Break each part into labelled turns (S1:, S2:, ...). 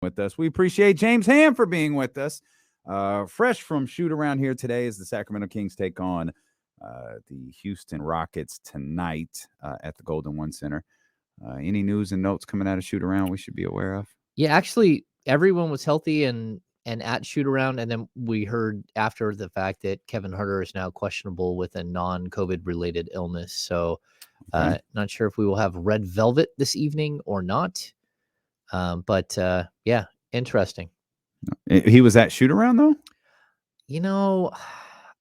S1: with us. We appreciate James Ham for being with us. Fresh from shoot around here today as the Sacramento Kings take on the Houston Rockets tonight at the Golden One Center. Any news and notes coming out of shoot around we should be aware of?
S2: Yeah, actually, everyone was healthy and at shoot around, and then we heard after the fact that Kevin Huerter is now questionable with a non-COVID related illness. So, not sure if we will have red velvet this evening or not. But yeah, interesting.
S1: He was at shoot around though.
S2: You know,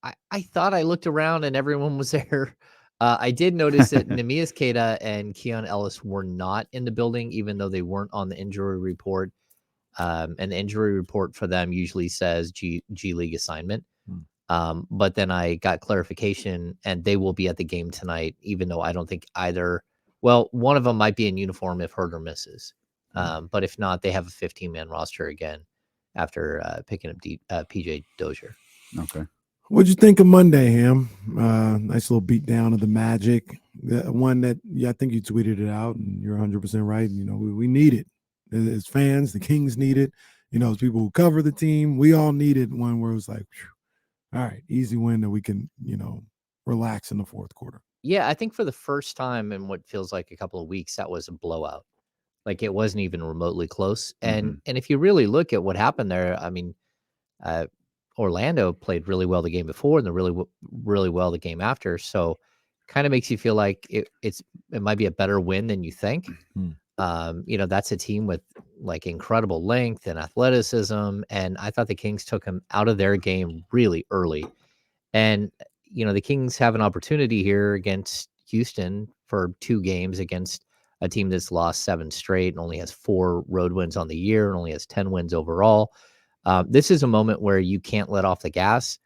S2: I thought I looked around and everyone was there. I did notice that Nemias Keita and Keon Ellis were not in the building, even though they weren't on the injury report. And the injury report for them usually says G League assignment. But then I got clarification, and they will be at the game tonight, even though I don't think either. Well, one of them might be in uniform if Herder misses. But if not, they have a 15-man roster again after picking up PJ Dozier.
S1: Okay.
S3: What'd you think of Monday, Ham? Nice little beat down of the Magic. The one that I think you tweeted it out, and you're 100% right. You know, we need it as fans. The Kings need it. You know, as people who cover the team, we all needed one where it was like, all right, easy win that we can, you know, relax in the fourth quarter.
S2: Yeah, I think for the first time in what feels like a couple of weeks, that was a blowout. Like it wasn't even remotely close. And if you really look at what happened there, I mean, Orlando played really well the game before and really well the game after. So kind of makes you feel like it might be a better win than you think. You know, that's a team with like incredible length and athleticism. And I thought the Kings took them out of their game really early. And, you know, the Kings have an opportunity here against Houston for 2 games against a team that's lost 7 straight and only has 4 road wins on the year and only has 10 wins overall. This is a moment where you can't let off the gas.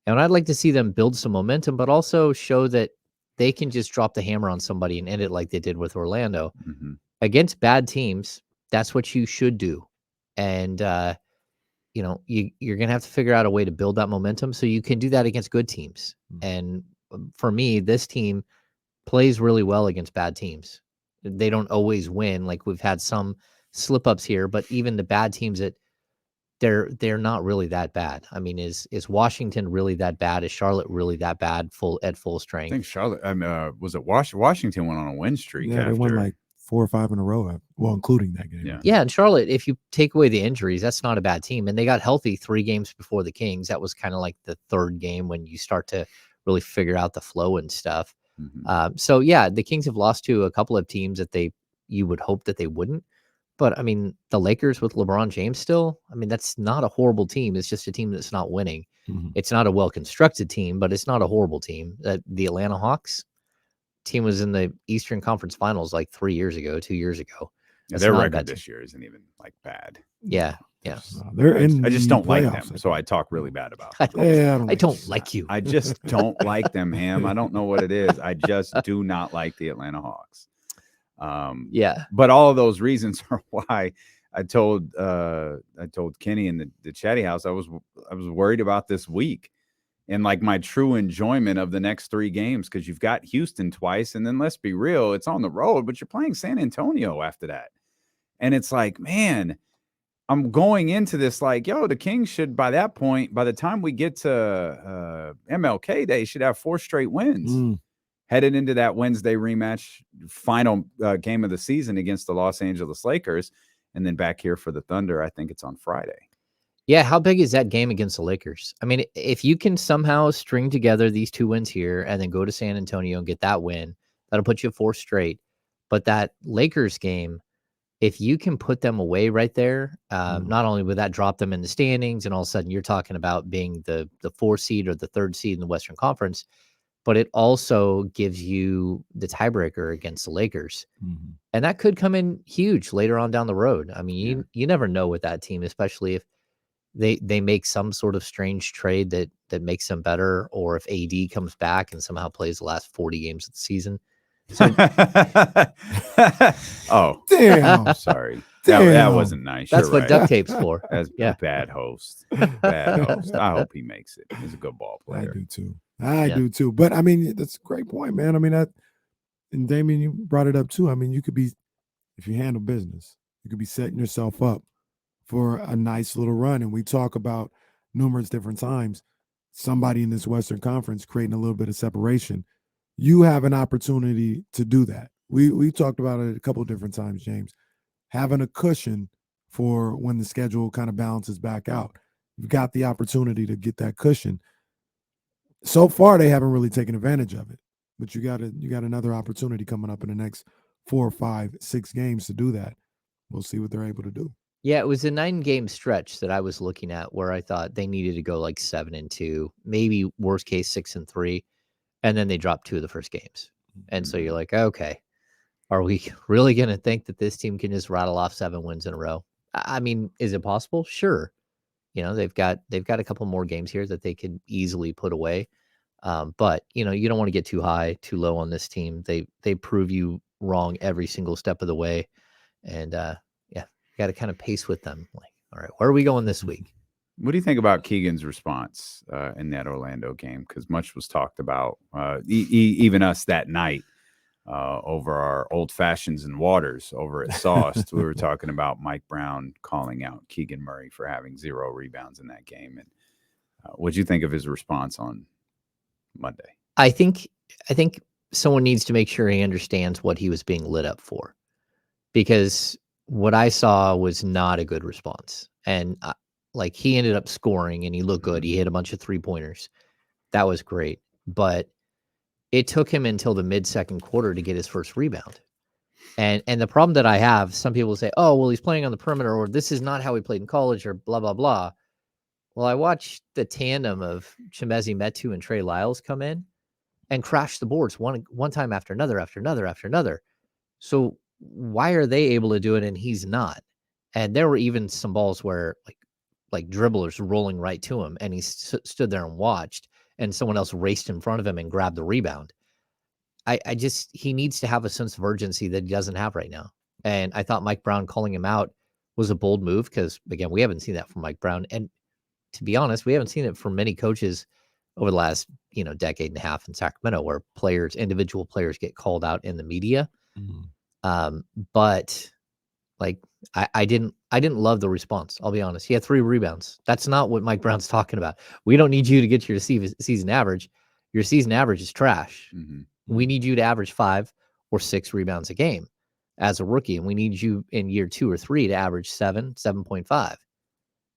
S2: And I'd like to see them build some momentum, but also show that they can just drop the hammer on somebody and end it like they did with Orlando. Against bad teams, that's what you should do. And, you know, you're going to have to figure out a way to build that momentum so you can do that against good teams. And for me, this team plays really well against bad teams. They don't always win. Like we've had some slip ups here, but even the bad teams that they're not really that bad. I mean, is Washington really that bad? Is Charlotte really that bad at full strength?
S1: I think Charlotte, was it Washington went on a win streak?
S3: Yeah, they won like 4 or 5 in a row. Well, including that game.
S2: Yeah, and Charlotte, if you take away the injuries, that's not a bad team. And they got healthy 3 games before the Kings. That was kind of like the 3rd game when you start to really figure out the flow and stuff. So yeah, the Kings have lost to a couple of teams that you would hope that they wouldn't. But I mean, the Lakers with LeBron James still, I mean, that's not a horrible team. It's just a team that's not winning. It's not a well-constructed team, but it's not a horrible team. The Atlanta Hawks team was in the Eastern Conference Finals like 2 years ago.
S1: Yeah, their record this year isn't even like bad.
S2: Yeah.
S1: I just don't like them, so I talk really bad about them.
S2: I don't like you.
S1: I just don't like them, Ham. I don't know what it is. I just do not like the Atlanta Hawks. But all of those reasons are why I told Kenny in the chatty house I was worried about this week and like my true enjoyment of the next 3 games, because you've got Houston twice, and then let's be real, it's on the road, but you're playing San Antonio after that, and it's like, man, I'm going into this like, yo, the Kings should, by that point, by the time we get to MLK Day, should have 4 straight wins. Headed into that Wednesday rematch, final game of the season against the Los Angeles Lakers, and then back here for the Thunder. I think it's on Friday.
S2: Yeah, how big is that game against the Lakers? I mean, if you can somehow string together these 2 wins here and then go to San Antonio and get that win, that'll put you 4 straight. But that Lakers game, if you can put them away right there, not only would that drop them in the standings, and all of a sudden you're talking about being the 4th seed or the 3rd seed in the Western Conference, but it also gives you the tiebreaker against the Lakers. And that could come in huge later on down the road. I mean, you never know with that team, especially if they make some sort of strange trade that makes them better, or if AD comes back and somehow plays the last 40 games of the season. So,
S1: oh,
S3: damn.
S1: Sorry. That wasn't nice.
S2: That's
S1: You're
S2: what
S1: right.
S2: duct tape's for.
S1: That's a bad host. Bad host. I hope he makes it. He's a good ball player.
S3: I do too. But I mean, that's a great point, man. I mean, and Damien, you brought it up too. I mean, you could be, if you handle business, you could be setting yourself up for a nice little run. And we talk about numerous different times somebody in this Western Conference creating a little bit of separation. You have an opportunity to do that. We talked about it a couple of different times, James. Having a cushion for when the schedule kind of balances back out. You've got the opportunity to get that cushion. So far, they haven't really taken advantage of it. But you got another opportunity coming up in the next 4, 5, 6 games to do that. We'll see what they're able to do.
S2: Yeah, it was a 9-game stretch that I was looking at where I thought they needed to go like 7-2, maybe worst case 6-3, and then they dropped 2 of the first games. And so you're like, okay, are we really going to think that this team can just rattle off 7 wins in a row? I mean, is it possible? Sure. You know, they've got a couple more games here that they could easily put away. But you know, you don't want to get too high, too low on this team. They prove you wrong every single step of the way. And yeah, got to kind of pace with them. Like, all right, where are we going this week?
S1: What do you think about Keegan's response in that Orlando game? Because much was talked about, even us that night over our old fashions and waters over at Sauced. We were talking about Mike Brown calling out Keegan Murray for having 0 rebounds in that game. And what'd you think of his response on Monday?
S2: I think someone needs to make sure he understands what he was being lit up for, because what I saw was not a good response. And like, he ended up scoring and he looked good. He hit a bunch of 3-pointers. That was great. But it took him until the mid-second quarter to get his first rebound. And the problem that I have, some people say, oh, well, he's playing on the perimeter, or this is not how he played in college, or blah, blah, blah. Well, I watched the tandem of Chimezie Metu and Trey Lyles come in and crash the boards one time after another, after another, after another. So why are they able to do it and he's not? And there were even some balls where like dribblers rolling right to him, and he stood there and watched, and someone else raced in front of him and grabbed the rebound. He needs to have a sense of urgency that he doesn't have right now. And I thought Mike Brown calling him out was a bold move, because again, we haven't seen that from Mike Brown. And to be honest, we haven't seen it from many coaches over the last, decade and a half in Sacramento, where individual players get called out in the media. Mm-hmm. But like, I didn't love the response. I'll be honest. He had 3 rebounds. That's not what Mike Brown's talking about. We don't need you to get your season average. Your season average is trash. Mm-hmm. We need you to average 5 or 6 rebounds a game as a rookie. And we need you in year 2 or 3 to average 7.5.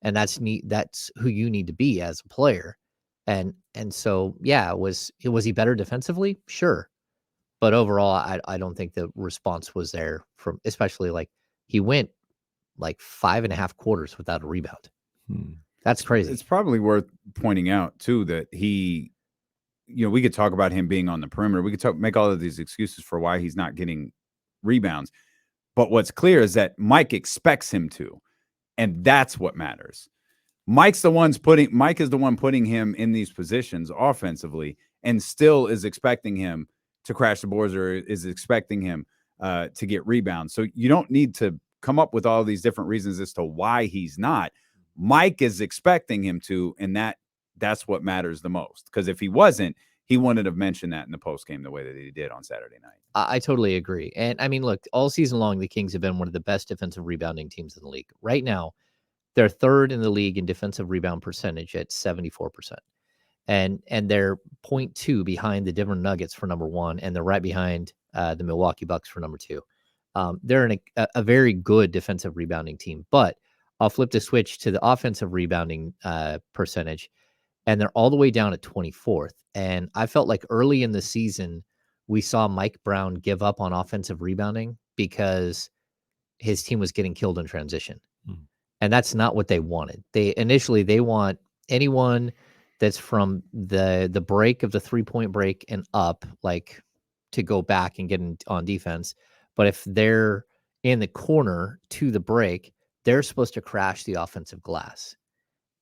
S2: And that's who you need to be as a player. And so, yeah, was he better defensively? Sure. But overall, I don't think the response was there, from, especially like, he went like 5.5 quarters without a rebound. That's crazy.
S1: It's probably worth pointing out too that he, we could talk about him being on the perimeter. We could make all of these excuses for why he's not getting rebounds. But what's clear is that Mike expects him to, and that's what matters. Mike is the one putting him in these positions offensively, and still is expecting him to crash the boards, or is expecting him to get rebounds. So you don't need to come up with all these different reasons as to why he's not. Mike is expecting him to, and that's what matters the most. Because if he wasn't, he wouldn't have mentioned that in the post game the way that he did on Saturday night.
S2: I totally agree. And I mean, look, all season long, the Kings have been one of the best defensive rebounding teams in the league. Right now, they're 3rd in the league in defensive rebound percentage at 74%. And they're 0.2 behind the Denver Nuggets for number 1, and they're right behind the Milwaukee Bucks for number 2. They're in a very good defensive rebounding team. But I'll flip the switch to the offensive rebounding percentage, and they're all the way down at 24th. And I felt like early in the season, we saw Mike Brown give up on offensive rebounding because his team was getting killed in transition. And that's not what they wanted. They want anyone that's from the break of the 3-point break and up, like, to go back and get on defense. But if they're in the corner to the break, they're supposed to crash the offensive glass.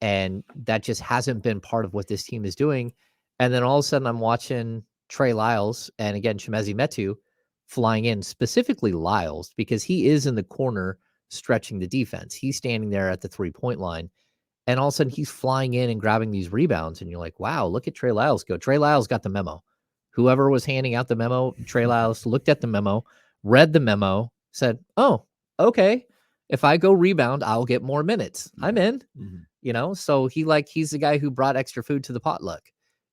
S2: And that just hasn't been part of what this team is doing. And then all of a sudden I'm watching Trey Lyles and, again, Chimezie Metu flying in, specifically Lyles, because he is in the corner stretching the defense. He's standing there at the 3-point line. And all of a sudden he's flying in and grabbing these rebounds. And you're like, wow, look at Trey Lyles go. Trey Lyles got the memo. Whoever was handing out the memo, Trey Lyles looked at the memo, read the memo, said, oh, okay. if I go rebound, I'll get more minutes. I'm in, so he's the guy who brought extra food to the potluck,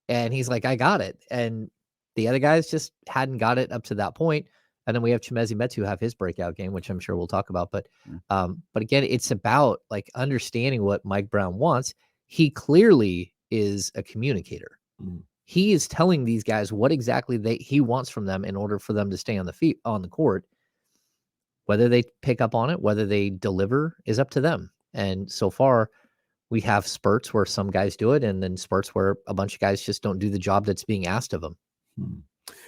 S2: and he's like, I got it. And the other guys just hadn't got it up to that point. And then we have Chimezie Metu have his breakout game, which I'm sure we'll talk about. But again, it's about like understanding what Mike Brown wants. He clearly is a communicator. He is telling these guys what exactly he wants from them in order for them to stay on the court. Whether they pick up on it, whether they deliver, is up to them. And so far, we have spurts where some guys do it, and then spurts where a bunch of guys just don't do the job that's being asked of them.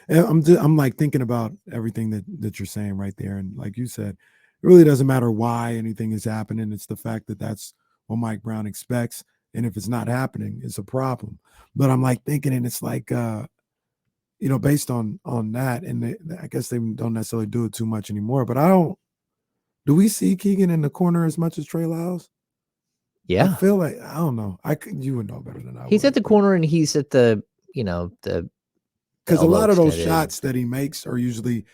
S3: And I'm like thinking about everything that you're saying right there. And like you said, it really doesn't matter why anything is happening. It's the fact that that's what Mike Brown expects. And if it's not happening, it's a problem. But I'm like thinking, and it's like, based on that, and I guess they don't necessarily do it too much anymore, but do we see Keegan in the corner as much as Trey Lyles?
S2: Yeah.
S3: I feel like, I don't know. You would know better than I would.
S2: He's at the corner and he's at the
S3: because a lot of those shots that he makes are usually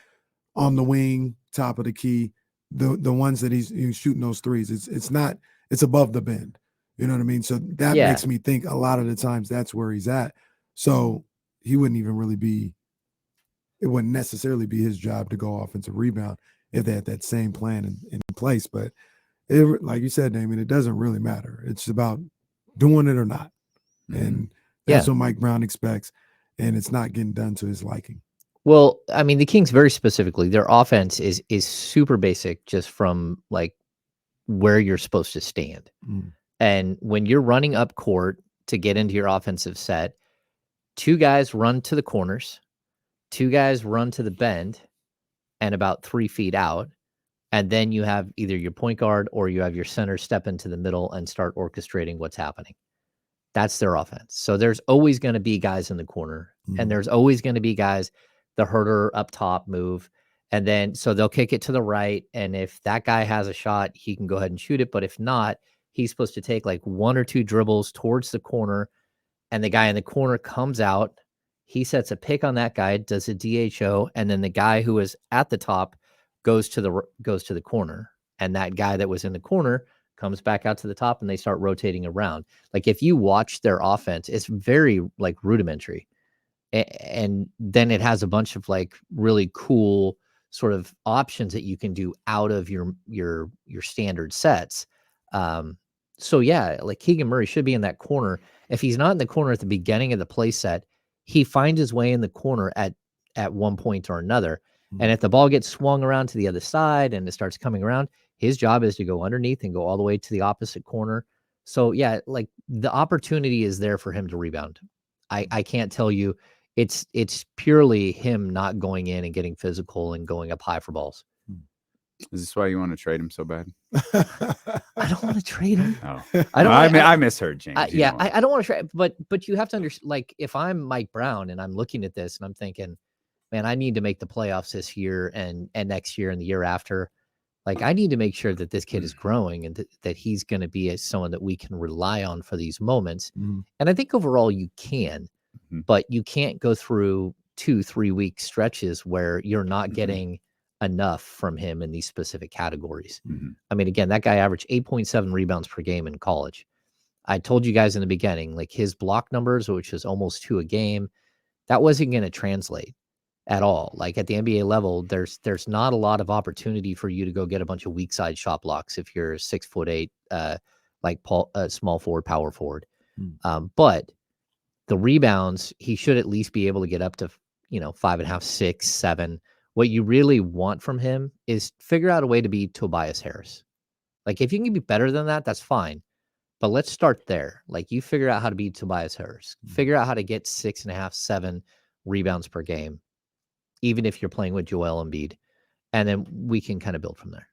S3: on the wing, top of the key, the ones that he's shooting those threes. It's above the bend. You know what I mean? So that makes me think a lot of the times that's where he's at. So he wouldn't even really it wouldn't necessarily be his job to go offensive rebound if they had that same plan in place. But like you said, Damien, it doesn't really matter. It's about doing it or not. And that's what Mike Brown expects. And it's not getting done to his liking.
S2: Well, I mean, the Kings very specifically, their offense is super basic just from like where you're supposed to stand. And when you're running up court to get into your offensive set, 2 guys run to the corners, 2 guys run to the bend and about 3 feet out. And then you have either your point guard or you have your center step into the middle and start orchestrating what's happening. That's their offense. So there's always going to be guys in the corner, and there's always going to be guys, the herder up top move. And then, so they'll kick it to the right. And if that guy has a shot, he can go ahead and shoot it. But if not, he's supposed to take like 1 or 2 dribbles towards the corner, and the guy in the corner comes out. He sets a pick on that guy, does a DHO. And then the guy who is at the top goes to the corner. And that guy that was in the corner comes back out to the top, and they start rotating around. Like if you watch their offense, it's very like rudimentary. And then it has a bunch of like really cool sort of options that you can do out of your standard sets. So yeah, like Keegan Murray should be in that corner. If he's not in the corner at the beginning of the play set, he finds his way in the corner at one point or another. And if the ball gets swung around to the other side and it starts coming around, his job is to go underneath and go all the way to the opposite corner. So yeah, like the opportunity is there for him to rebound. I can't tell you. It's purely him not going in and getting physical and going up high for balls.
S1: Is this why you want to trade him so bad?
S2: I don't want to trade him.
S1: No. I misheard, James.
S2: I don't want to trade, but you have to understand, like if I'm Mike Brown and I'm looking at this and I'm thinking, man, I need to make the playoffs this year and next year and the year after. Like I need to make sure that this kid is growing and that he's going to be someone that we can rely on for these moments. And I think overall you can, but you can't go through 2-3 week stretches where you're not getting enough from him in these specific categories. I mean, again, that guy averaged 8.7 rebounds per game in college. I told you guys in the beginning, like his block numbers, which is almost 2 a game, that wasn't going to translate at all. Like at the NBA level, there's not a lot of opportunity for you to go get a bunch of weak side shot blocks if you're 6'8", like small forward, power forward. But the rebounds, he should at least be able to get up to 5.5, 6, 7. What you really want from him is figure out a way to be Tobias Harris. Like if you can be better than that, that's fine. But let's start there. Like you figure out how to be Tobias Harris. Figure out how to get 6.5, 7 rebounds per game, even if you're playing with Joel Embiid. And then we can kind of build from there.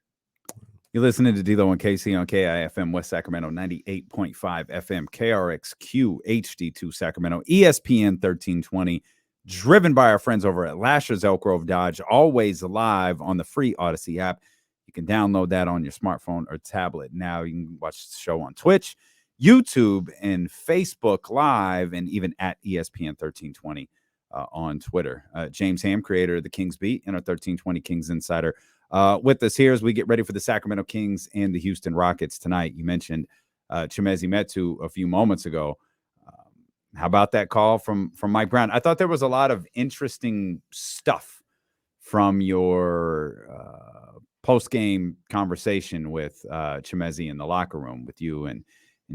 S1: You're listening to D'Lo and KC on KIFM West Sacramento, 98.5 FM, KRXQ HD2 Sacramento, ESPN 1320, driven by our friends over at Lasher's Elk Grove Dodge, always live on the free Odyssey app. You can download that on your smartphone or tablet. Now you can watch the show on Twitch, YouTube, and Facebook Live, and even at ESPN 1320 on Twitter. James Ham, creator of the Kings Beat and our 1320 Kings Insider. with us here as we get ready for the Sacramento Kings and the Houston Rockets tonight. You mentioned Chimezie Metu a few moments ago. How about that call from Mike Brown? I thought there was a lot of interesting stuff from your post-game conversation with Chimezie in the locker room with you and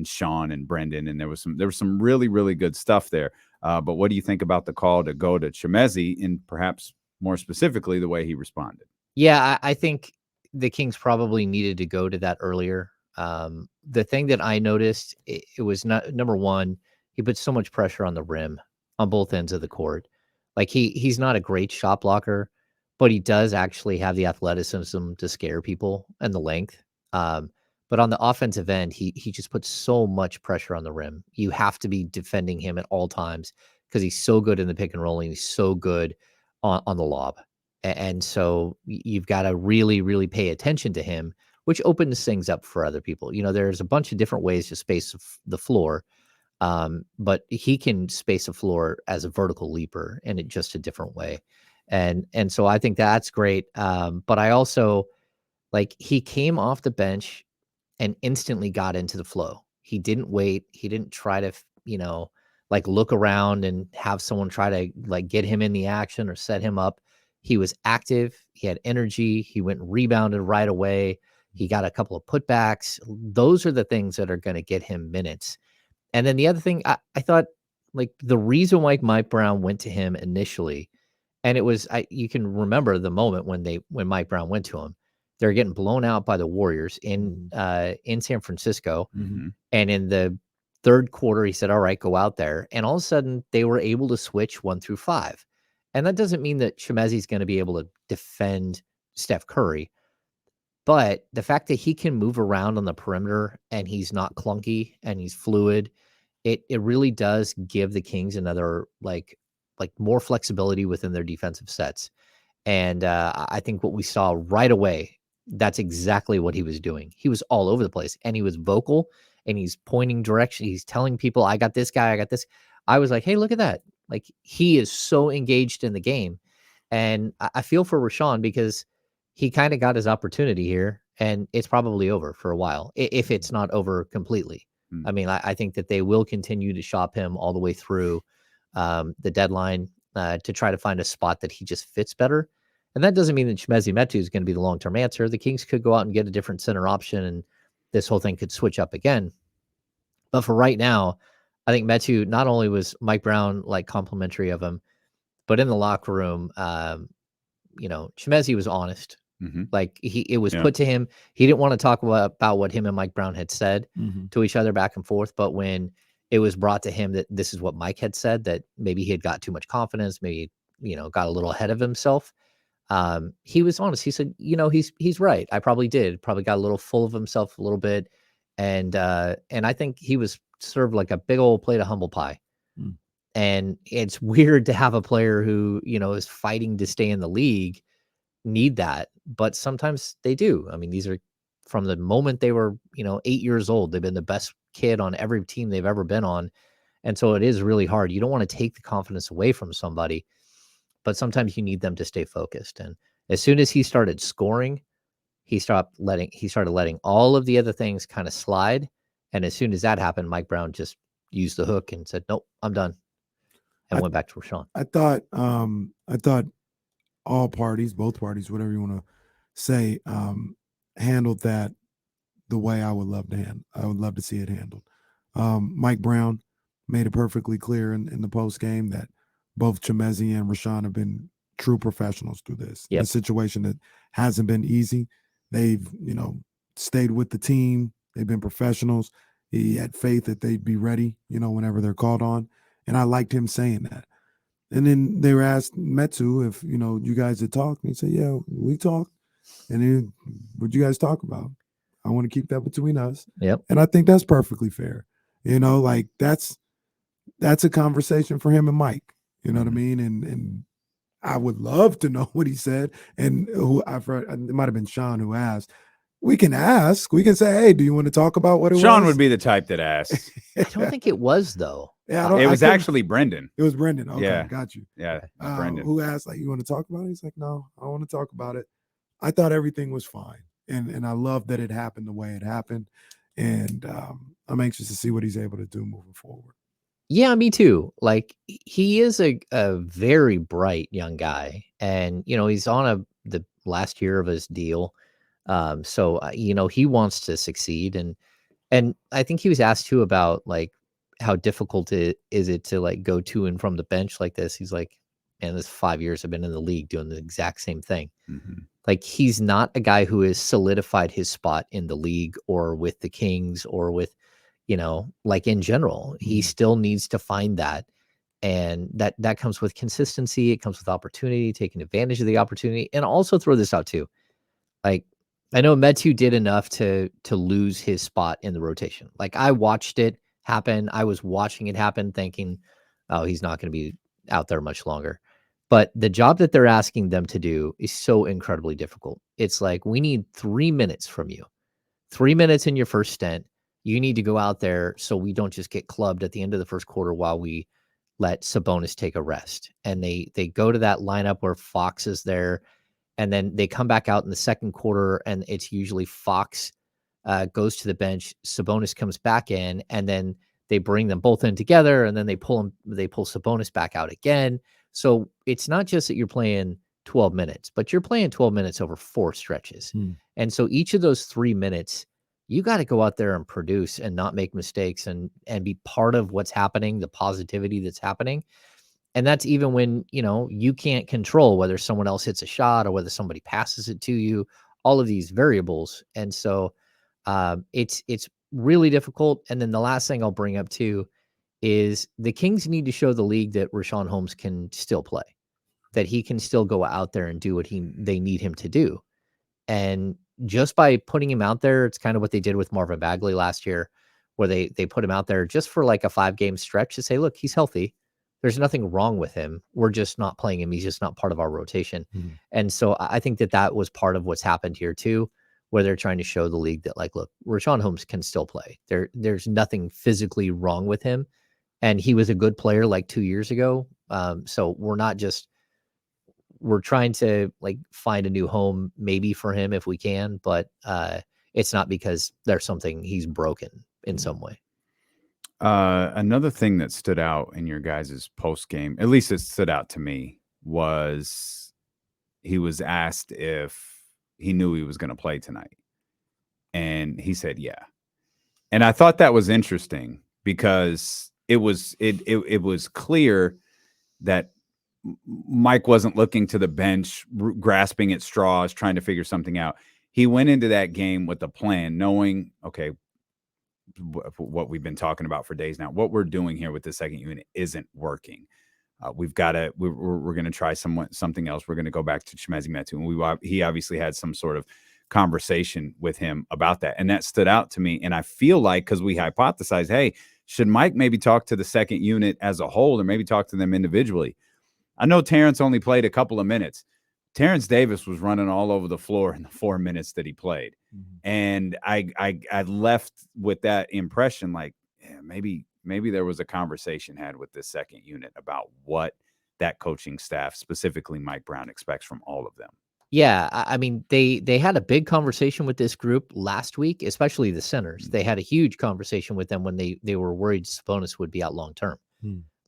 S1: Sean and Brendan, and there was some really, really good stuff there. But what do you think about the call to go to Chimezie, and perhaps more specifically the way he responded?
S2: Yeah, I think the Kings probably needed to go to that earlier. The thing that I noticed, it was not, number one, he put so much pressure on the rim on both ends of the court. Like he's not a great shot blocker, but he does actually have the athleticism to scare people and the length. But on the offensive end, he just puts so much pressure on the rim. You have to be defending him at all times because he's so good in the pick and roll, and he's so good on the lob. And so you've got to really, really pay attention to him, which opens things up for other people. There's a bunch of different ways to space the floor. But he can space a floor as a vertical leaper in it just a different way. And so I think that's great. But I also he came off the bench and instantly got into the flow. He didn't wait. He didn't try to, look around and have someone try to get him in the action or set him up. He was active. He had energy. He went and rebounded right away. He got a couple of putbacks. Those are the things that are going to get him minutes. And then the other thing, I thought, the reason why Mike Brown went to him initially, and it was, you can remember the moment when Mike Brown went to him. They're getting blown out by the Warriors in San Francisco.
S1: Mm-hmm.
S2: And in the third quarter, he said, all right, go out there. And all of a sudden, they were able to switch 1 through 5. And that doesn't mean that Chimezie's going to be able to defend Steph Curry. But the fact that he can move around on the perimeter and he's not clunky and he's fluid, it really does give the Kings another more flexibility within their defensive sets. And I think what we saw right away, that's exactly what he was doing. He was all over the place, and he was vocal, and he's pointing direction. He's telling people, I got this guy, I got this. I was like, hey, look at that. He is so engaged in the game. And I feel for Rashawn because he kind of got his opportunity here, and it's probably over for a while, if it's not over completely. I mean, I think that they will continue to shop him all the way through the deadline to try to find a spot that he just fits better. And that doesn't mean that Chimezie Metu is going to be the long-term answer. The Kings could go out and get a different center option, and this whole thing could switch up again. But for right now, I think Metu, not only was Mike Brown complimentary of him, but in the locker room, Chimezie was honest.
S1: Mm-hmm.
S2: It was put to him. He didn't want to talk about what him and Mike Brown had said to each other back and forth. But when it was brought to him that this is what Mike had said, that maybe he had got too much confidence, maybe, got a little ahead of himself. He was honest. He said, he's right. I probably got a little full of himself a little bit. And I think he was served like a big old plate of humble pie. And it's weird to have a player who, is fighting to stay in the league need that, but sometimes they do. I mean, these are from the moment they were, 8 years old. They've been the best kid on every team they've ever been on. And so it is really hard. You don't want to take the confidence away from somebody, but sometimes you need them to stay focused. And as soon as he started scoring, he started letting all of the other things kind of slide. And as soon as that happened, Mike Brown just used the hook and said, nope, I'm done. And went back to Rashawn.
S3: I thought all parties, both parties, whatever you want to say, handled that the way I would love to see it handled. Mike Brown made it perfectly clear in the post game that both Chimezie and Rashawn have been true professionals through this.
S2: Yep.
S3: A situation that hasn't been easy. They've, stayed with the team. They've been professionals. He had faith that they'd be ready, whenever they're called on. And I liked him saying that. And then they were asked Metu if, you guys had talked. And he said, yeah, we talked. And then what'd you guys talk about? I want to keep that between us.
S2: Yep.
S3: And I think that's perfectly fair. That's a conversation for him and Mike. You know what I mean? And I would love to know what he said. And I've heard, it might have been Sean who asked. We can ask. We can say, hey, do you want to talk about what it was?
S1: Sean would be the type that asks.
S2: I don't think it was, though.
S3: Yeah,
S1: it was actually Brendan.
S3: It was Brendan. Okay,
S1: yeah.
S3: Got you.
S1: Yeah, Brendan.
S3: Who asked, you want to talk about it? He's like, no, I don't want to talk about it. I thought everything was fine. And I love that it happened the way it happened. And I'm anxious to see what he's able to do moving forward.
S2: Yeah, me too. Like he is a very bright young guy, and he's on the last year of his deal. So he wants to succeed, and I think he was asked too about like how difficult is it to like go to and from the bench like this. He's like, man, this 5 years I've been in the league doing the exact same thing.
S1: Mm-hmm.
S2: Like he's not a guy who has solidified his spot in the league or with the Kings or with, like in general. He still needs to find that. And that comes with consistency. It comes with opportunity, taking advantage of the opportunity. And also throw this out too. Like I know Metu did enough to lose his spot in the rotation. Like I watched it happen. I was watching it happen thinking, oh, he's not going to be out there much longer. But the job that they're asking them to do is so incredibly difficult. It's like, we need 3 minutes from you. 3 minutes in your first stint. You need to go out there so we don't just get clubbed at the end of the first quarter while we let Sabonis take a rest. And they go to that lineup where Fox is there, and then they come back out in the second quarter, and it's usually Fox goes to the bench, Sabonis comes back in, and then they bring them both in together, and then they pull Sabonis back out again. So it's not just that you're playing 12 minutes, but you're playing 12 minutes over 4 stretches. And so each of those 3 minutes, you got to go out there and produce and not make mistakes and be part of what's happening, the positivity that's happening. And that's even when, you can't control whether someone else hits a shot or whether somebody passes it to you, all of these variables. And so it's really difficult. And then the last thing I'll bring up too is the Kings need to show the league that Richaun Holmes can still play, that he can still go out there and do what they need him to do. And just by putting him out there, it's kind of what they did with Marvin Bagley last year, where they put him out there just for like a 5-game stretch to say, look, he's healthy. There's nothing wrong with him. We're just not playing him. He's just not part of our rotation. And so I think that was part of what's happened here too, where they're trying to show the league that like, look, Richaun Holmes can still play. There's nothing physically wrong with him. And he was a good player like 2 years ago. So we're trying to like find a new home maybe for him if we can, but it's not because there's something he's broken in some way.
S1: Another thing that stood out in your guys' post game, at least it stood out to me, was he was asked if he knew he was going to play tonight. And he said, yeah. And I thought that was interesting because it was clear that Mike wasn't looking to the bench, grasping at straws, trying to figure something out. He went into that game with a plan, knowing, okay, what we've been talking about for days now, what we're doing here with the second unit isn't working. We've got to, we're going to try something else. We're going to go back to Chimezie Metu. And he obviously had some sort of conversation with him about that. And that stood out to me. And I feel like, because we hypothesized, hey, should Mike maybe talk to the second unit as a whole or maybe talk to them individually? I know Terrence only played a couple of minutes. Terrence Davis was running all over the floor in the 4 minutes that he played. And I left with that impression, like, yeah, maybe there was a conversation had with this second unit about what that coaching staff, specifically Mike Brown, expects from all of them.
S2: Yeah, I mean, they had a big conversation with this group last week, especially the centers. They had a huge conversation with them when they were worried Sabonis would be out long term.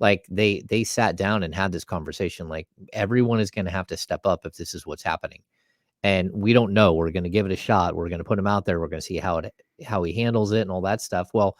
S2: Like they sat down and had this conversation. Like, everyone is going to have to step up if this is what's happening, and we don't know. We're going to give it a shot. We're going to put him out there. We're going to see how he handles it and all that stuff. Well,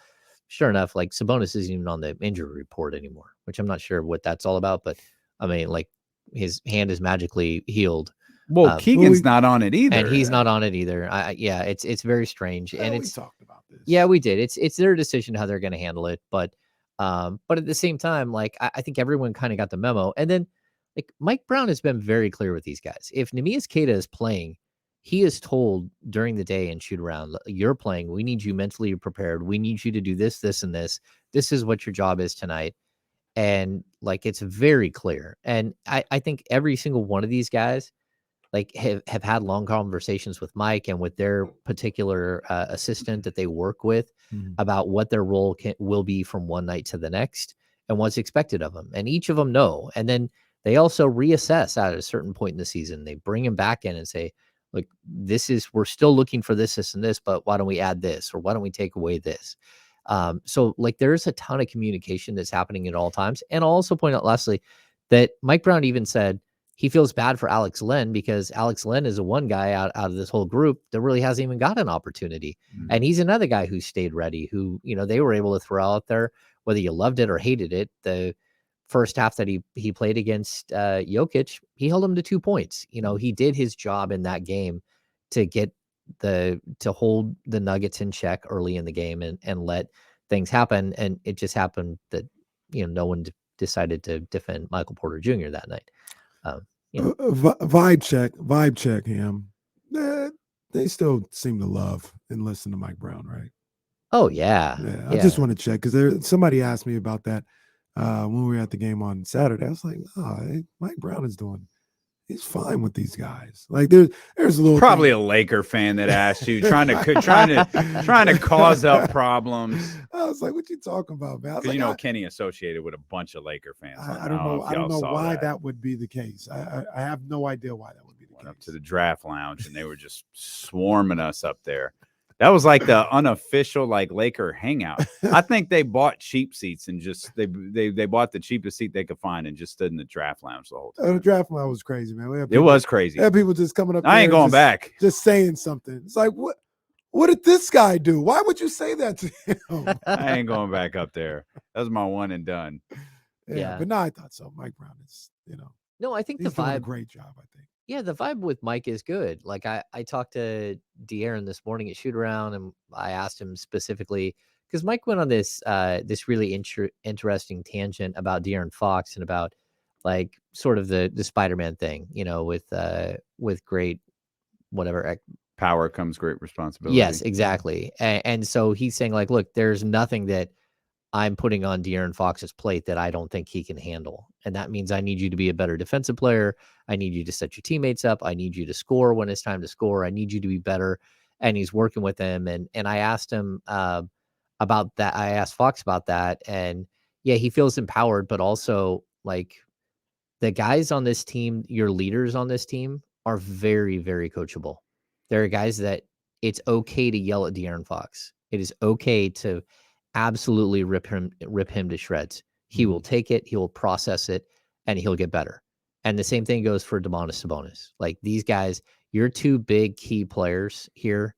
S2: sure enough, like Sabonis isn't even on the injury report anymore, which I'm not sure what that's all about. But I mean, like, his hand is magically healed.
S1: Well, Keegan's not on it either,
S2: and he's not on it either. Yeah, it's very strange, and
S3: we talked about this.
S2: Yeah, we did. It's their decision how they're going to handle it, but at the same time, like I think everyone kind of got the memo, and then like Mike Brown has been very clear with these guys. If Neemias Queta is playing, he is told during the day and shoot around, you're playing. We need you mentally prepared. We need you to do this, this, and this. This is what your job is tonight, and like it's very clear. And I think every single one of these guys like have had long conversations with Mike and with their particular assistant that they work with about what their role will be from one night to the next and what's expected of them. And each of them know. And then they also reassess at a certain point in the season. They bring him back in and say, Like, we're still looking for this, and this, but why don't we add this, or why don't we take away this? So like there's a ton of communication that's happening at all times. And I'll also point out lastly that Mike Brown even said he feels bad for Alex Len, because Alex Len is a one guy out of this whole group that really hasn't even got an opportunity. And he's another guy who stayed ready, who, they were able to throw out there, whether you loved it or hated it. The first half that he played against Jokic, he held him to 2 points. He did his job in that game to hold the Nuggets in check early in the game and let things happen. And it just happened that, no one decided to defend Michael Porter Jr. that night.
S3: Vibe check him. They still seem to love and listen to Mike Brown, right?
S2: Oh yeah.
S3: I just want to check, because somebody asked me about that when we were at the game on Saturday. I was like, Mike Brown he's fine with these guys. Like there's a little
S1: probably a Laker fan that asked you, trying to cause up problems.
S3: I was like, "What you talking about, man?"
S1: Because Kenny associated with a bunch of Laker fans.
S3: I don't know. I don't know why that would be the case. I have no idea why that would be the case.
S1: Up to the draft lounge, and they were just swarming us up there. That was like the unofficial Laker hangout. I think they bought cheap seats and just they bought the cheapest seat they could find and just stood in the draft lounge the whole time.
S3: The draft lounge was crazy, man.
S1: It was crazy.
S3: We had people just coming up.
S1: I ain't going back.
S3: Just saying something. It's like, what did this guy do? Why would you say that to him?
S1: I ain't going back up there. That was my one and done.
S3: Yeah. But no, I thought so. Mike Brown is,
S2: No, I think
S3: he's
S2: the vibe.
S3: Doing a great job, I think.
S2: Yeah, the vibe with Mike is good. Like I talked to De'Aaron this morning at shoot around, and I asked him specifically, because Mike went on this really interesting tangent about De'Aaron Fox and about like sort of the Spider-Man thing, with great whatever
S1: power comes great responsibility.
S2: Yes, exactly. And so he's saying like, look, there's nothing that I'm putting on De'Aaron Fox's plate that I don't think he can handle. And that means I need you to be a better defensive player. I need you to set your teammates up. I need you to score when it's time to score. I need you to be better. And he's working with them. And I asked him about that. I asked Fox about that. And yeah, he feels empowered, but also like the guys on this team, your leaders on this team, are very, very coachable. There are guys that it's okay to yell at De'Aaron Fox. It is okay to absolutely rip him to shreds. He will take it, he will process it, and he'll get better. And the same thing goes for Domantas Sabonis. Like these guys, your two big key players here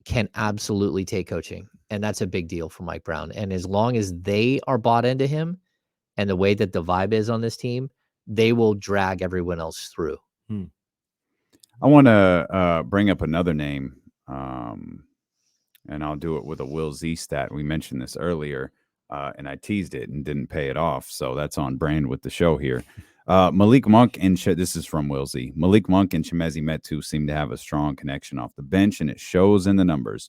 S2: can absolutely take coaching. And that's a big deal for Mike Brown. And as long as they are bought into him and the way that the vibe is on this team, they will drag everyone else through.
S1: I want to bring up another name. And I'll do it with a Will Z stat. We mentioned this earlier, and I teased it and didn't pay it off. So that's on brand with the show here. Malik Monk and this is from Will Z. Malik Monk and Chimezie Metu seem to have a strong connection off the bench, and it shows in the numbers.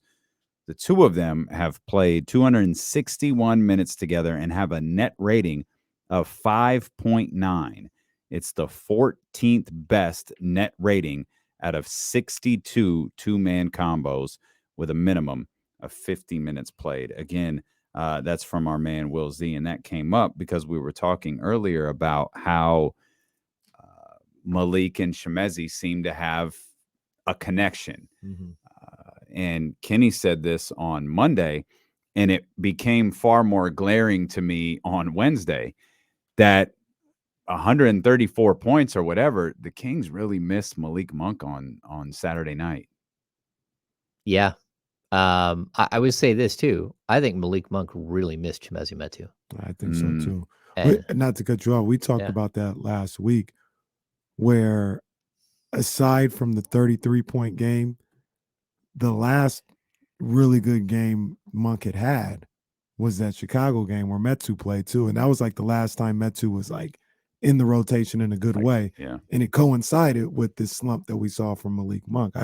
S1: The two of them have played 261 minutes together and have a net rating of 5.9. It's the 14th best net rating out of 62 two-man combos, with a minimum of 50 minutes played. Again, that's from our man Will Z, and that came up because we were talking earlier about how Malik and Chimezie seem to have a connection. And Kenny said this on Monday, and it became far more glaring to me on Wednesday that 134 points or whatever, the Kings really missed Malik Monk on Saturday night.
S2: Yeah. I would say this too. I think Malik Monk really missed Chimezie Metu.
S3: I think so too. Not to cut you off, we talked about that last week, where aside from the 33-point game, the last really good game Monk had was that Chicago game where Metu played too. And that was like the last time Metu was like in the rotation in a good way.
S1: Yeah.
S3: And it coincided with this slump that we saw from Malik Monk.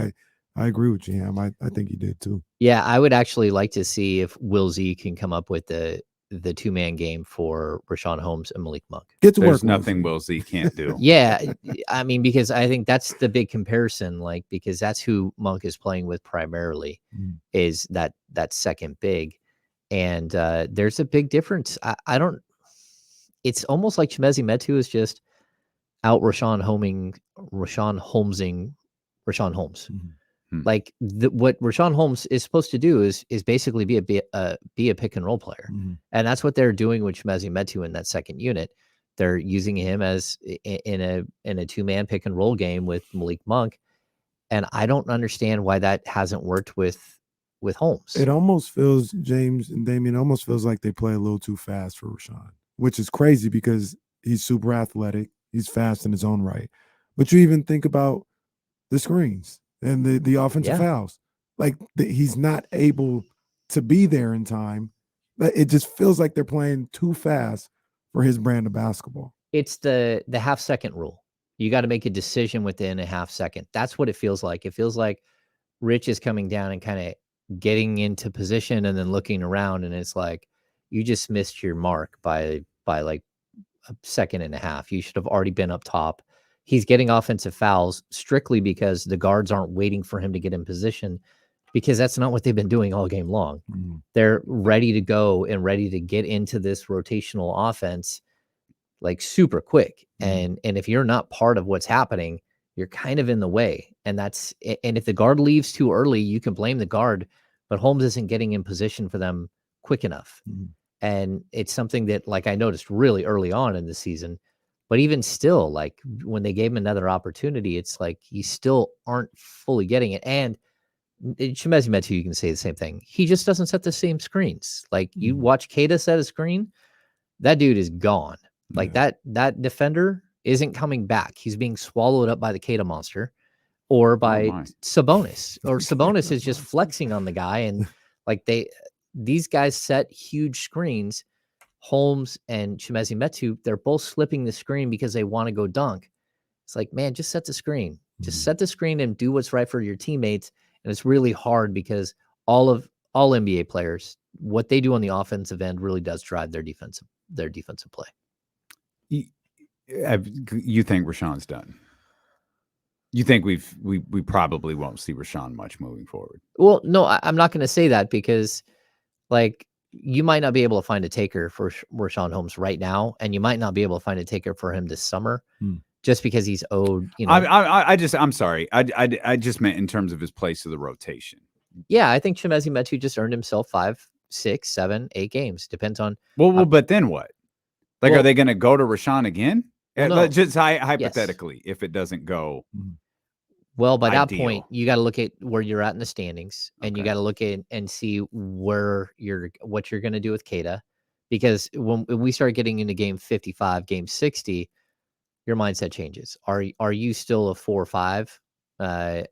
S3: I agree with you, Ham. I think he did too.
S2: Yeah, I would actually like to see if Will Z can come up with the two-man game for Richaun Holmes and Malik Monk.
S3: Get to work.
S1: There's nothing Will Z can't do.
S2: Yeah, I mean, because I think that's the big comparison, like, because that's who Monk is playing with primarily, is that second big. And there's a big difference. I don't, it's almost like Chimezie Metu is just out Richaun Holmesing Rashawn Holmes.
S3: Mm-hmm.
S2: Like what Rashawn Holmes is supposed to do is basically be a pick and roll player.
S3: Mm-hmm.
S2: And that's what they're doing with Chimezie Metu in that second unit. They're using him as in a two-man pick and roll game with Malik Monk. And I don't understand why that hasn't worked with Holmes.
S3: It almost feels, James and Damien, almost feels like they play a little too fast for Rashawn, which is crazy because he's super athletic. He's fast in his own right. But you even think about the screens and the offensive fouls. Like he's not able to be there in time. It just feels like they're playing too fast for his brand of basketball.
S2: It's the half-second rule. You got to make a decision within a half second. That's what it feels like. It feels like Rich is coming down and kind of getting into position and then looking around, and it's like you just missed your mark by like a second and a half. You should have already been up top. He's getting offensive fouls strictly because the guards aren't waiting for him to get in position, because that's not what they've been doing all game long.
S3: Mm-hmm.
S2: They're ready to go and ready to get into this rotational offense like super quick.
S3: Mm-hmm.
S2: And if you're not part of what's happening, you're kind of in the way. And if the guard leaves too early, you can blame the guard, but Holmes isn't getting in position for them quick enough.
S3: Mm-hmm.
S2: And it's something that, like, I noticed really early on in the season, but even still, like when they gave him another opportunity, it's like you still aren't fully getting it. And Chimezie Metu, you can say the same thing. He just doesn't set the same screens. Like you watch Keita set a screen, that dude is gone. Like that defender isn't coming back. He's being swallowed up by the Keita monster or by Sabonis. Or Sabonis is just flexing on the guy. And like these guys set huge screens. Holmes and Chimezie Metu, they're both slipping the screen because they want to go dunk. It's like, man, just set the screen. Just set the screen and do what's right for your teammates. And it's really hard because all NBA players, what they do on the offensive end really does drive their defensive play.
S1: You think Rashawn's done? You think we probably won't see Rashawn much moving forward?
S2: Well, no, I'm not going to say that because, like, you might not be able to find a taker for Rashawn Holmes right now, and you might not be able to find a taker for him this summer, just because he's owed. You know,
S1: I'm sorry. I just meant in terms of his place of the rotation.
S2: Yeah, I think Chimezie Metu just earned himself 5, 6, 7, 8 games. Depends on.
S1: Well, but then what? Like, are they going to go to Rashawn again? Well, no. Just hypothetically, if it doesn't go.
S2: Well, by that point, you got to look at where you're at in the standings, and you got to look at and see what you're going to do with Keita, because when we start getting into game 55, game 60, your mindset changes. Are you still a 4 or 5,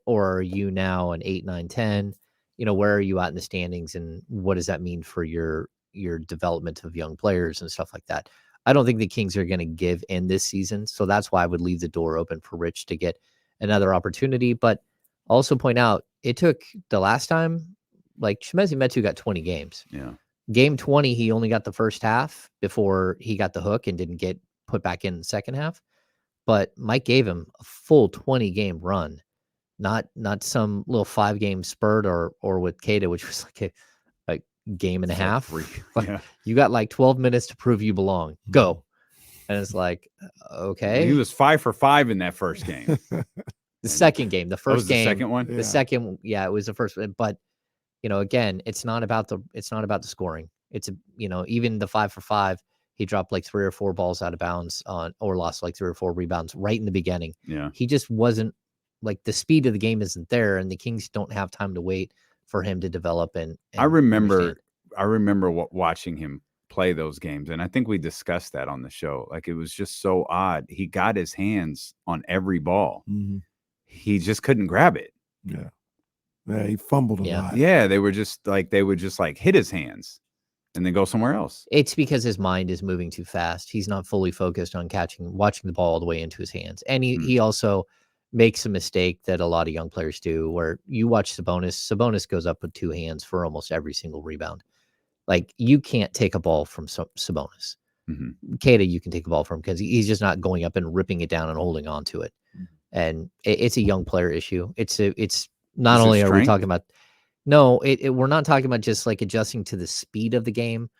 S2: or are you now an 8, 9, 10? You know, where are you at in the standings, and what does that mean for your development of young players and stuff like that? I don't think the Kings are going to give in this season, so that's why I would leave the door open for Rich to get another opportunity. But also point out, it took the last time, like Chimezie Metu got 20 games.
S1: Yeah.
S2: Game 20, he only got the first half before he got the hook and didn't get put back in the second half. But Mike gave him a full 20-game run, not some little 5-game spurt or with Keita, which was like a game and a half.
S1: Yeah.
S2: You got like 12 minutes to prove you belong. Go. And it's like, okay.
S1: He was 5 for 5 in that first game.
S2: The second game, the first game,
S1: the second one.
S2: The second, it was the first. But you know, again, it's not about the scoring. It's even the 5 for 5, he dropped like 3 or 4 balls out of bounds or lost like 3 or 4 rebounds right in the beginning.
S1: Yeah,
S2: he just wasn't, like, the speed of the game isn't there, and the Kings don't have time to wait for him to develop. And
S1: I remember watching him play those games, and I think we discussed that on the show. Like, it was just so odd. He got his hands on every ball.
S3: Mm-hmm.
S1: He just couldn't grab it.
S3: Yeah, he fumbled a lot.
S1: Yeah, they would just hit his hands and then go somewhere else.
S2: It's because his mind is moving too fast. He's not fully focused on watching the ball all the way into his hands. And he also makes a mistake that a lot of young players do, where you watch Sabonis goes up with 2 hands for almost every single rebound. Like, you can't take a ball from Sabonis.
S1: Mm-hmm.
S2: Keita, you can take a ball from, because he's just not going up and ripping it down and holding on to it.
S3: Mm-hmm.
S2: And it's a young player issue. It's not only are we talking about, no, we're not talking about just like adjusting to the speed of the game,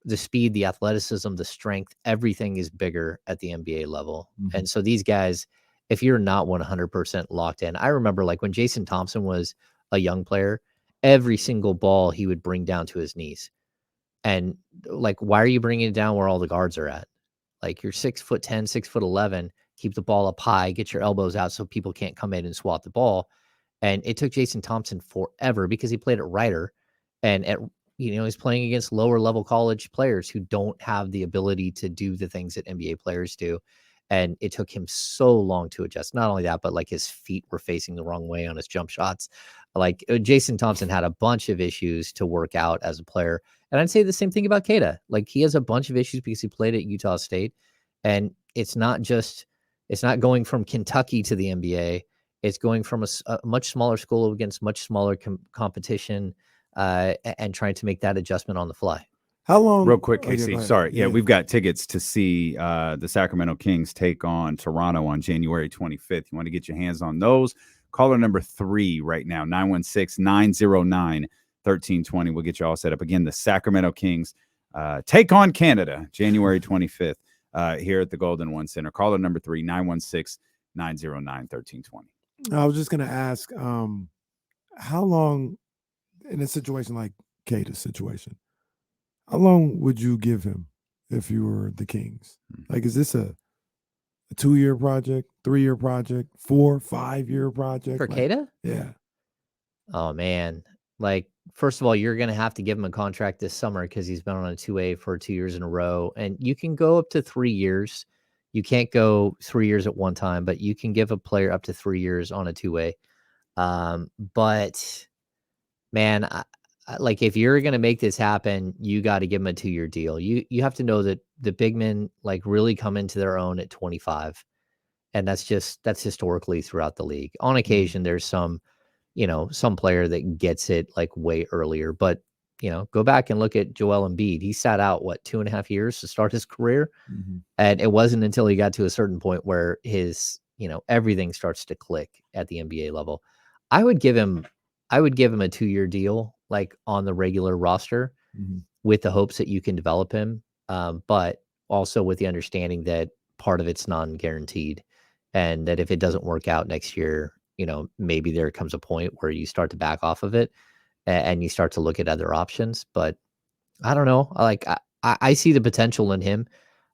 S2: the speed, the athleticism, the strength, everything is bigger at the NBA level. Mm-hmm. And so these guys, if you're not 100% locked in. I remember like when Jason Thompson was a young player, every single ball he would bring down to his knees. And like, why are you bringing it down where all the guards are at? Like you're 6'10", 6'11", keep the ball up high, get your elbows out so people can't come in and swat the ball. And it took Jason Thompson forever because he played at Rider, and he's playing against lower level college players who don't have the ability to do the things that NBA players do. And it took him so long to adjust. Not only that, but like his feet were facing the wrong way on his jump shots. Like Jason Thompson had a bunch of issues to work out as a player. And I'd say the same thing about Keita. Like he has a bunch of issues because he played at Utah State. And it's not going from Kentucky to the NBA. It's going from a much smaller school against much smaller competition and trying to make that adjustment on the fly.
S3: How long?
S1: Real quick, Casey. Sorry. Yeah, we've got tickets to see the Sacramento Kings take on Toronto on January 25th. You want to get your hands on those? Caller number 3 right now, 916-909-1320. We'll get you all set up. Again, the Sacramento Kings take on Canada January 25th here at the Golden One Center. Caller number 3, 916-909-1320.
S3: I was just going to ask, how long in a situation like Keita's situation, how long would you give him if you were the Kings? Like, is this a 2-year project, 3-year project, 4, 5-year project?
S2: For Keita?
S3: Yeah.
S2: Oh, man. Like, first of all, you're going to have to give him a contract this summer because he's been on a 2A for 2 years in a row. And you can go up to 3 years. You can't go 3 years at one time, but you can give a player up to 3 years on a 2A. But, man, like if you're going to make this happen, you got to give him a 2-year deal. You have to know that the big men like really come into their own at 25. And that's historically throughout the league. On occasion, there's some player that gets it like way earlier, but go back and look at Joel Embiid. He sat out 2.5 years to start his career. And it wasn't until he got to a certain point where his, everything starts to click at the NBA level. I would give him a 2-year deal, like on the regular roster with the hopes that you can develop him. But also with the understanding that part of it's non-guaranteed and that if it doesn't work out next year, maybe there comes a point where you start to back off of it and you start to look at other options. But I don't know. I see the potential in him.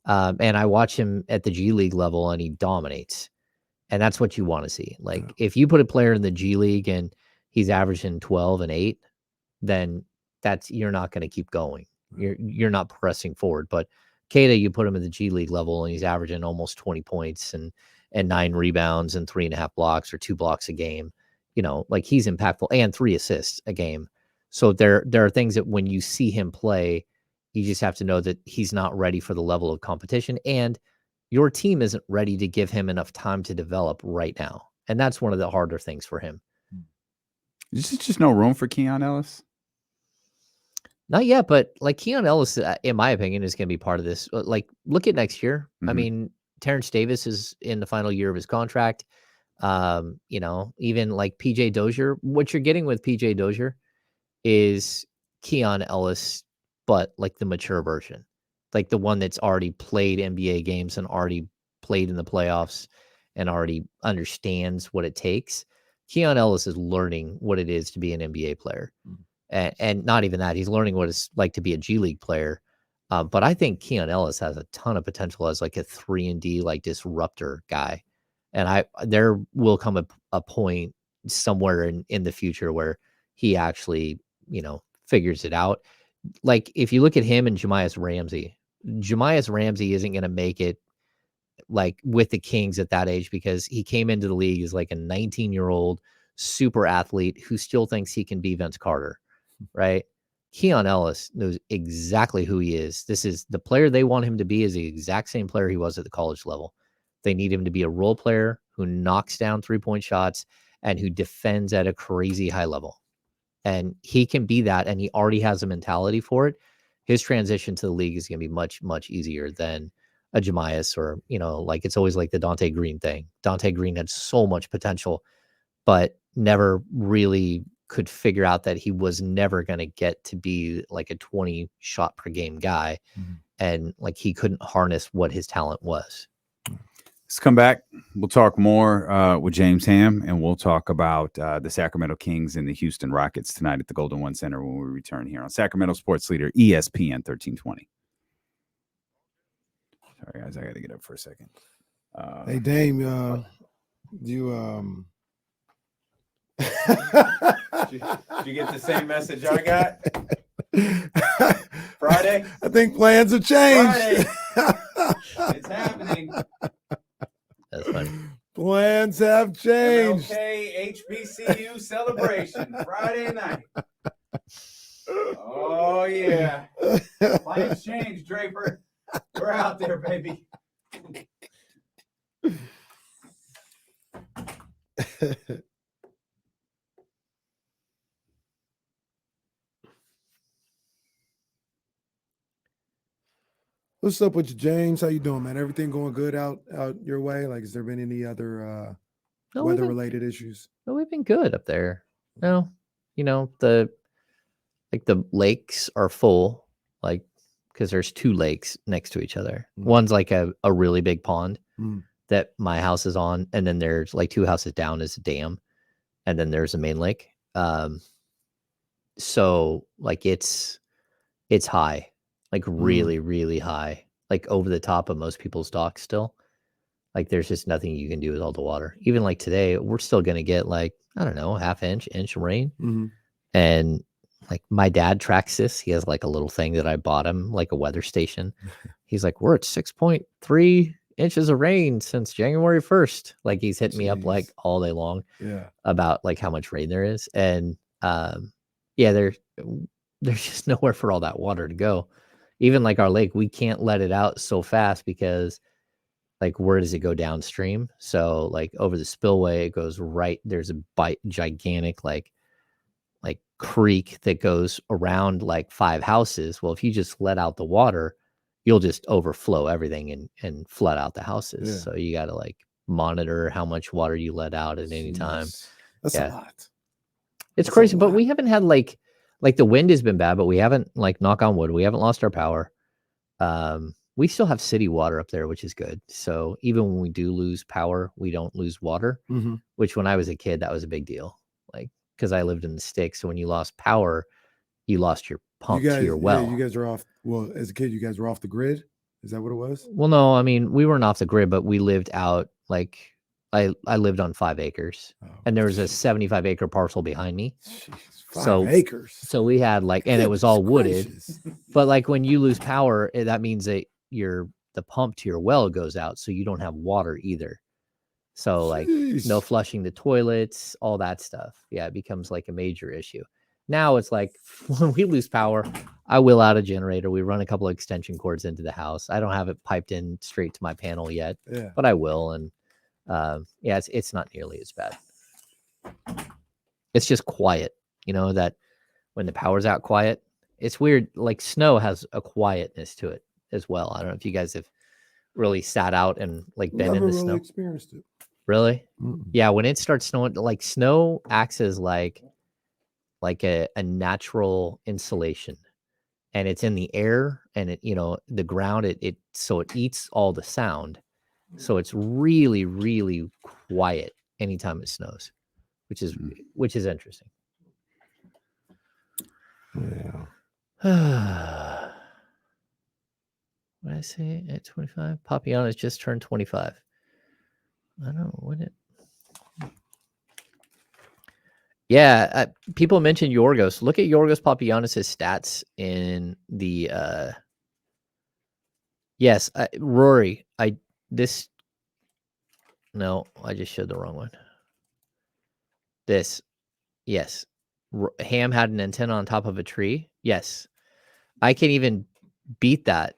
S2: And I watch him at the G League level and he dominates. And that's what you want to see. Like if you put a player in the G League and he's averaging 12 and 8, then you're not going to keep going. You're not pressing forward. But Keita, you put him at the G League level and he's averaging almost 20 points and 9 rebounds and 3.5 blocks or 2 blocks a game. Like he's impactful and 3 assists a game. So there are things that when you see him play, you just have to know that he's not ready for the level of competition and your team isn't ready to give him enough time to develop right now. And that's one of the harder things for him.
S1: Is there just no room for Keon Ellis?
S2: Not yet, but like Keon Ellis, in my opinion, is going to be part of this. Like, look at next year. I mean, Terrence Davis is in the final year of his contract. Even like PJ Dozier, what you're getting with PJ Dozier is Keon Ellis, but like the mature version, like the one that's already played NBA games and already played in the playoffs and already understands what it takes. Keon Ellis is learning what it is to be an NBA player. And not even that, he's learning what it's like to be a G League player. But I think Keon Ellis has a ton of potential as like a 3-and-D like disruptor guy. And there will come a point somewhere in the future where he actually, figures it out. Like if you look at him and Jamias Ramsey isn't going to make it like with the Kings at that age because he came into the league as like a 19-year-old super athlete who still thinks he can be Vince Carter. Right? Keon Ellis knows exactly who he is. This is the player they want him to be is the exact same player he was at the college level. They need him to be a role player who knocks down 3-point shots and who defends at a crazy high level. And he can be that, and he already has a mentality for it. His transition to the league is going to be much, much easier than a Jamias or, like it's always like the Dante Green thing. Dante Green had so much potential, but never really could figure out that he was never going to get to be like a 20 shot per game guy. And like he couldn't harness what his talent was.
S1: Let's come back. We'll talk more with James Ham, and we'll talk about the Sacramento Kings and the Houston Rockets tonight at the Golden One Center when we return here on Sacramento Sports Leader ESPN 1320. Sorry, guys, I got to get up for a second.
S3: Hey, Dame, did you
S1: get the same message I got? Friday?
S3: I think plans have changed.
S1: Friday. It's happening.
S2: That's funny.
S3: Plans have changed.
S1: Okay, HBCU celebration Friday night. Oh, yeah. Plans changed, Draper. We're out there, baby.
S3: What's up with you, James? How you doing, man? Everything going good out your way? Like, has there been any other weather-related issues?
S2: No, we've been good up there. No, the lakes are full, like, because there's 2 lakes next to each other. One's like a really big pond that my house is on, and then there's like 2 houses down is a dam, and then there's a main lake. So like it's high, like really, really high, like over the top of most people's docks still. Like there's just nothing you can do with all the water. Even like today, we're still going to get like, I don't know, half inch of rain. And like my dad tracks this. He has like a little thing that I bought him, like a weather station. He's like, we're at 6.3 inches of rain since January 1st. Like he's hitting me up like all day long about like how much rain there is. And there's just nowhere for all that water to go. Even like our lake, we can't let it out so fast because like where does it go downstream? So like over the spillway, it goes right. There's a gigantic like creek that goes around like 5 houses. Well, if you just let out the water, you'll just overflow everything and flood out the houses. So you got to like monitor how much water you let out at any time.
S3: That's a lot.
S2: It's crazy, but we haven't had like the wind has been bad, but we haven't, like, knock on wood, we haven't lost our power. We still have city water up there, which is good. So even when we do lose power, we don't lose water, which when I was a kid, that was a big deal. Like, because I lived in the sticks. So when you lost power, you lost your pump to your well.
S3: Yeah, you guys are off. Well, as a kid, you guys were off the grid. Is that what it was?
S2: Well, no, I mean, we weren't off the grid, but we lived out like I lived on 5 acres, and there was a 75-acre parcel behind me.
S3: Jeez, 5 acres.
S2: So we had like, and it was all wooded. But like when you lose power, that means that the pump to your well goes out, so you don't have water either. So like no flushing the toilets, all that stuff. Yeah, it becomes like a major issue. Now it's like when we lose power, I will out a generator. We run a couple of extension cords into the house. I don't have it piped in straight to my panel yet, but I will. And it's not nearly as bad. It's just quiet, that when the power's out, quiet. It's weird. Like snow has a quietness to it as well. I don't know if you guys have really sat out and like been in the snow.
S3: Experienced it.
S2: Really? Yeah. When it starts snowing, like snow acts as like a natural insulation, and it's in the air, and it, the ground, so it eats all the sound. So it's really, really quiet anytime it snows, which is interesting.
S3: Yeah.
S2: What did I say at 25? Papiana's just turned 25. I don't know what it. Yeah, people mentioned Yorgos. Look at Yorgos Papianis' stats in the. Yes, Rory. No, I just showed the wrong one. This, yes. Ham had an antenna on top of a tree. Yes, I can even beat that.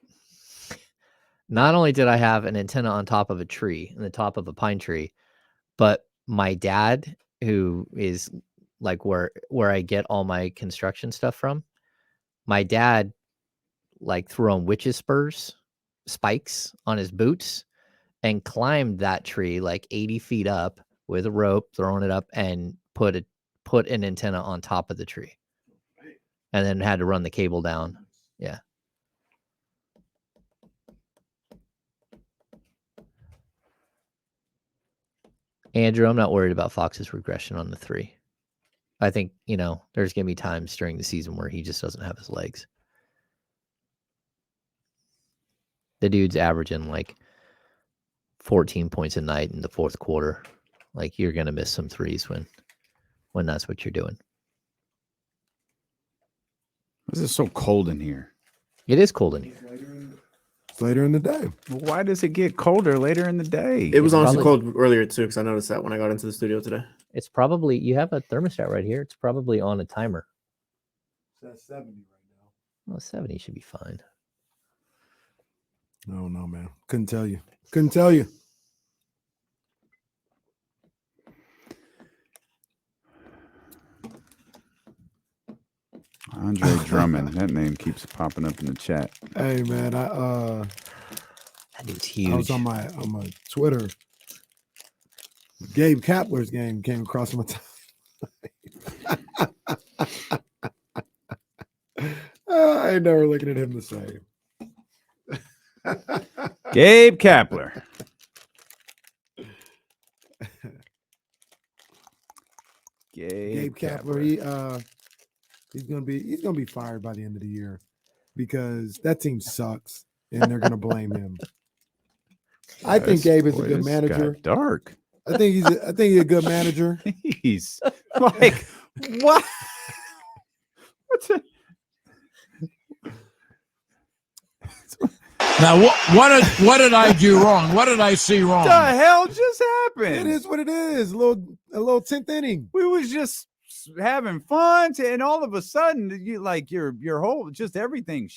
S2: Not only did I have an antenna on top of a tree, in the top of a pine tree, but my dad, who is like where I get all my construction stuff from, my dad like threw on witch's spikes on his boots, and climbed that tree like 80 feet up with a rope, throwing it up, and put an antenna on top of the tree, and then had to run the cable down. Yeah. Andrew, I'm not worried about Fox's regression on the 3. I think, there's going to be times during the season where he just doesn't have his legs. The dude's averaging like 14 points a night in the fourth quarter. Like, you're going to miss some threes when that's what you're doing.
S1: Why is it so cold in here?
S2: It is cold in here.
S3: It's later in the day.
S1: Why does it get colder later in the day?
S4: It was honestly cold earlier too, because I noticed that when I got into the studio today.
S2: It's probably, you have a thermostat right here. It's probably on a timer.
S3: It's at 70 right now.
S2: Well, 70 should be fine.
S3: I don't know, man. Couldn't tell you.
S1: Andre Drummond. That name keeps popping up in the chat.
S3: Hey, man,
S2: that dude's huge.
S3: I was on my Twitter. Gabe Kapler's game came across my time. I ain't never looking at him the same.
S1: Gabe Kapler.
S3: Gabe Kapler. He's gonna be fired by the end of the year because that team sucks and they're gonna blame him. I think Gabe is a good manager.
S1: Dark.
S3: I think he's a good manager.
S1: He's like what? What's it?
S5: Now, what did I do wrong? What did I see wrong?
S1: What the hell just happened?
S3: It is what it is. A little 10th inning.
S1: We was just having fun, and all of a sudden, you like your whole just everything.